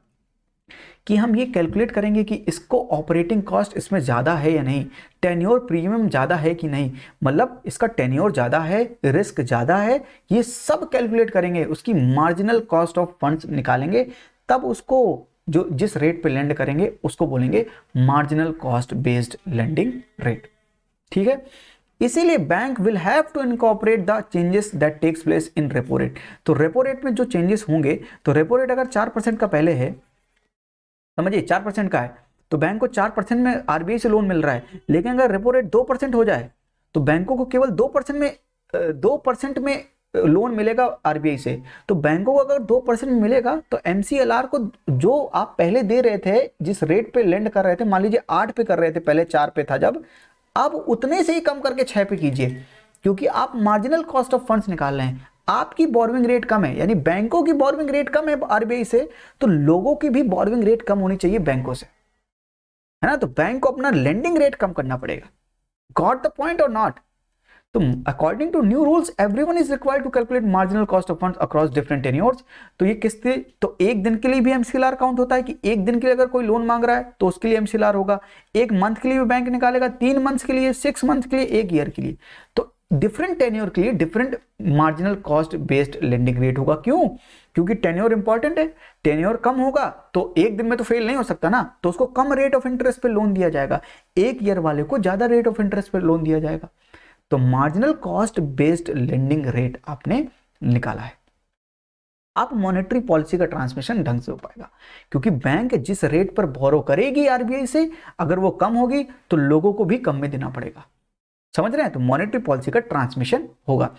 कि हम ये कैलकुलेट करेंगे कि इसको ऑपरेटिंग कॉस्ट इसमें ज़्यादा है या नहीं, टेन्योर प्रीमियम ज़्यादा है कि नहीं, मतलब इसका टेन्योर ज़्यादा है, रिस्क ज़्यादा है, ये सब कैलकुलेट करेंगे, उसकी मार्जिनल कॉस्ट ऑफ फंड्स निकालेंगे, तब उसको जो जिस रेट पे लेंड करेंगे उसको बोलेंगे marginal cost based lending rate. ठीक है, इसीलिए bank will have to incorporate the changes that takes place in repo rate. तो रेपो रेट में जो चेंजेस होंगे, तो रेपो रेट अगर 4% का पहले है, समझिए 4% का है, तो बैंक को 4% में आरबीआई से लोन मिल रहा है। लेकिन अगर रेपो रेट 2% हो जाए तो बैंकों को केवल 2% में लोन मिलेगा आरबीआई से। तो बैंकों को अगर 2% में मिलेगा तो एमसीएलआर को जो आप पहले दे रहे थे, जिस रेट पे लेंड कर रहे थे, मान लीजिए 8 पे कर रहे थे, पहले 4 पे था जब, अब उतने से ही कम करके 6 पे कीजिए, क्योंकि आप मार्जिनल कॉस्ट ऑफ फंड्स निकाल रहे हैं। आपकी बोरोविंग रेट कम है, यानी बैंकों की बोरोविंग रेट कम है आरबीआई से, तो लोगों की भी बोरोविंग रेट कम होनी चाहिए बैंकों से, है ना। तो बैंक को अपना लेंडिंग रेट कम करना पड़ेगा। गॉट द पॉइंट और नॉट? तो according to new rules everyone is required to calculate marginal cost of funds across different tenures. तो ये किससे? तो एक दिन के लिए भी एमसीएलआर काउंट होता है कि एक दिन के लिए अगर कोई लोन मांग रहा है तो उसके लिए एमसीएलआर होगा। एक मंथ के लिए भी बैंक निकालेगा, 3 मंथ्स के लिए, 6 मंथ के लिए, 1 ईयर के लिए। तो डिफरेंट टेन्योर के लिए different marginal cost based lending rate होगा। क्यों? क्योंकि टेन्योर इंपॉर्टेंट है। टेन्योर कम होगा तो एक दिन में तो फेल नहीं हो सकता ना, तो उसको कम रेट ऑफ इंटरेस्ट पे लोन दिया जाएगा, एक ईयर वाले को ज्यादा रेट ऑफ इंटरेस्ट पे लोन दिया जाएगा। तो marginal cost based lending rate आपने निकाला है। अब मॉनेटरी पॉलिसी का ट्रांसमिशन ढंग से हो पाएगा, क्योंकि बैंक जिस रेट पर बोरो करेगी आरबीआई से, अगर वो कम होगी तो लोगों को भी कम में देना पड़ेगा। समझ रहे हैं? तो मॉनेटरी पॉलिसी का ट्रांसमिशन होगा।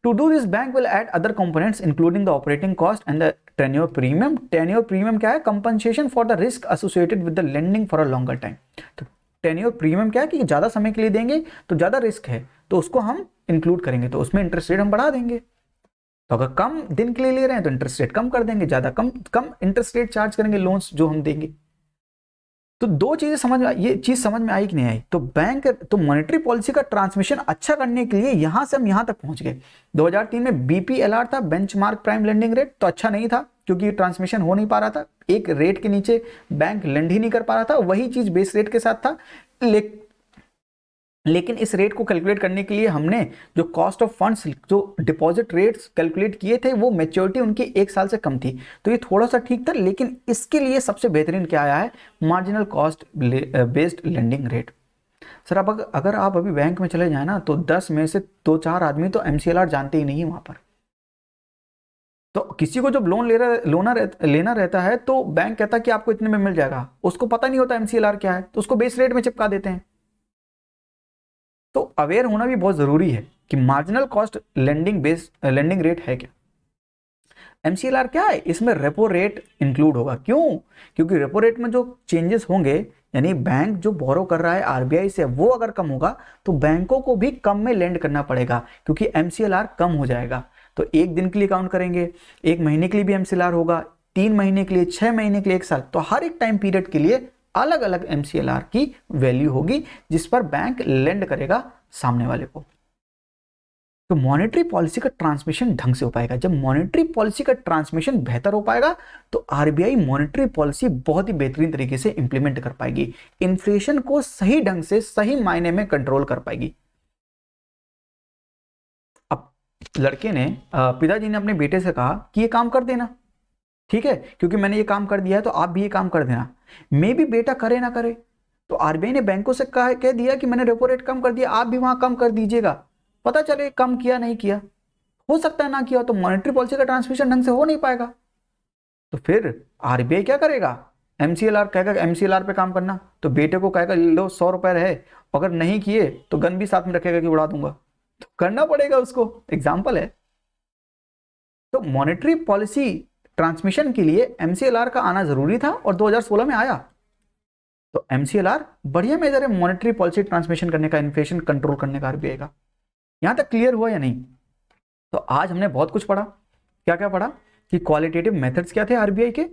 To do this bank will add other components including the operating cost and the tenure premium. Tenure premium क्या है? Compensation for the risk associated with the lending for a longer time. तो tenure premium क्या है कि ज्यादा समय के लिए देंगे तो ज्यादा रिस्क है, तो उसको हम इंक्लूड करेंगे, तो उसमें इंटरेस्ट रेट हम बढ़ा देंगे। तो अगर कम दिन के लिए ले रहे हैं तो इंटरेस्ट रेट कम कर देंगे, ज्यादा कम इंटरेस्ट रेट चार्ज करेंगे लोन्स जो हम देंगे। तो दो चीजें समझ में, ये चीज समझ में आई कि नहीं आई? तो मॉनेटरी पॉलिसी का ट्रांसमिशन अच्छा करने के लिए यहां से हम यहां तक पहुंच गए। 2003 में बीपीएलआर था, बेंचमार्क प्राइम लेंडिंग रेट, तो अच्छा नहीं था क्योंकि ट्रांसमिशन हो नहीं पा रहा था, एक रेट के नीचे बैंक लेंड ही नहीं कर पा रहा था। वही चीज बेस रेट के साथ था, लेकिन इस रेट को कैलकुलेट करने के लिए हमने जो कॉस्ट ऑफ फंड्स, जो डिपॉजिट रेट्स कैलकुलेट किए थे, वो मैच्योरिटी उनकी 1 साल से कम थी, तो ये थोड़ा सा ठीक था। लेकिन इसके लिए सबसे बेहतरीन क्या आया है? Marginal cost based lending rate. Sir अब अगर आप अभी बैंक में चले जाए ना, तो 10 में से 2-4 आदमी तो एमसीएलआर जानते ही नहीं है वहां पर। तो किसी को जब लोन लेना रहता है तो बैंक कहता है कि आपको इतने में मिल जाएगा, उसको पता नहीं होता एमसीएलआर क्या है, तो उसको बेस रेट में चिपका देते हैं। तो अवेयर होना भी बहुत जरूरी है कि मार्जिनल कॉस्ट लेंडिंग रेट है क्या। एमसीएलआर क्या है? इसमें रेपो रेट इंक्लूड होगा। क्यों? क्योंकि रेपो रेट में जो चेंजेस होंगे, यानी बैंक जो बोरो कर रहा है आरबीआई से, वो अगर कम होगा तो बैंकों को भी कम में लेंड करना पड़ेगा, क्योंकि एमसीएलआर कम हो जाएगा। तो एक दिन के लिए काउंट करेंगे, 1 महीने के लिए भी एमसीएलआर होगा, 3 महीने के लिए, 6 महीने के लिए, 1 साल, तो हर एक टाइम पीरियड के लिए अलग अलग एमसीएलआर की वैल्यू होगी जिस पर बैंक लेंड करेगा सामने वाले को। तो मॉनेटरी पॉलिसी का ट्रांसमिशन ढंग से हो पाएगा। जब मॉनेटरी पॉलिसी का ट्रांसमिशन बेहतर हो पाएगा तो आरबीआई मॉनेटरी पॉलिसी बहुत ही बेहतरीन तरीके से इंप्लीमेंट कर पाएगी, इन्फ्लेशन को सही ढंग से, सही मायने में कंट्रोल कर पाएगी। अब लड़के ने, पिताजी ने अपने बेटे से कहा कि ये काम कर देना, ठीक है, क्योंकि मैंने ये काम कर दिया है तो आप भी ये काम कर देना। मे भी बेटा करे ना करे, तो आरबीआई ने बैंकों से कह दिया कि मैंने रेपो रेट कम कर दिया, आप भी वहां कम कर दीजिएगा। पता चले कम किया नहीं किया, हो सकता है ना किया, तो मॉनेटरी पॉलिसी का ट्रांसमिशन ढंग से हो नहीं पाएगा। तो फिर आरबीआई क्या करेगा? एमसीएलआर कहेगा एमसीएलआर पे काम करना, तो बेटे को कहेगा लो 100 रुपए है, अगर नहीं किए तो गन भी साथ में रखेगा कि उड़ा दूंगा, तो करना पड़ेगा उसको। एग्जाम्पल है। तो मॉनेटरी पॉलिसी ट्रांसमिशन के लिए एमसीएलआर का आना जरूरी था और 2016 में आया। तो एमसीएलआर बढ़िया मेजर है मॉनेटरी पॉलिसी ट्रांसमिशन करने का, इन्फ्लेशन कंट्रोल करने का आरबीआई का। यहां तक क्लियर हुआ या नहीं? तो आज हमने बहुत कुछ पढ़ा। क्या क्या पढ़ा? कि क्वालिटेटिव मेथड्स क्या थे आरबीआई के,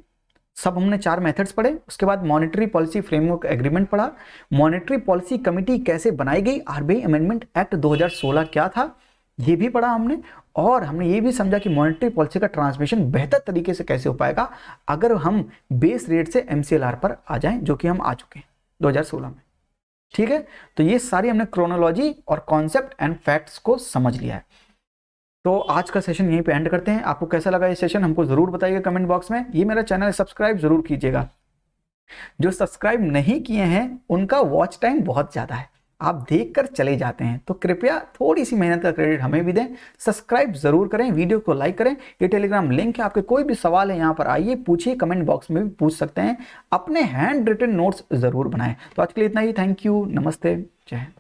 सब हमने 4 मेथड्स पढ़े। उसके बाद मॉनेटरी पॉलिसी फ्रेमवर्क एग्रीमेंट पढ़ा, मॉनेटरी पॉलिसी कमेटी कैसे बनाई गई, आरबीआई अमेंडमेंट एक्ट 2016 क्या था ये भी पढ़ा हमने, और हमने ये भी समझा कि मॉनेटरी पॉलिसी का ट्रांसमिशन बेहतर तरीके से कैसे हो पाएगा अगर हम बेस रेट से एमसीएलआर पर आ जाएं, जो कि हम आ चुके हैं 2016 में। ठीक है, तो ये सारी हमने क्रोनोलॉजी और कॉन्सेप्ट एंड फैक्ट्स को समझ लिया है। तो आज का सेशन यहीं पे एंड करते हैं। आपको कैसा लगा ये सेशन हमको जरूर बताइएगा कमेंट बॉक्स में। ये मेरा चैनल सब्सक्राइब जरूर कीजिएगा। जो सब्सक्राइब नहीं किए हैं उनका वॉच टाइम बहुत ज़्यादा है, आप देखकर चले जाते हैं, तो कृपया थोड़ी सी मेहनत का क्रेडिट हमें भी दें, सब्सक्राइब जरूर करें, वीडियो को लाइक करें। ये टेलीग्राम लिंक है, आपके कोई भी सवाल है यहाँ पर आइए पूछिए, कमेंट बॉक्स में भी पूछ सकते हैं। अपने हैंड रिटन नोट्स जरूर बनाएं। तो आज के लिए इतना ही, थैंक यू, नमस्ते, जय हिंद।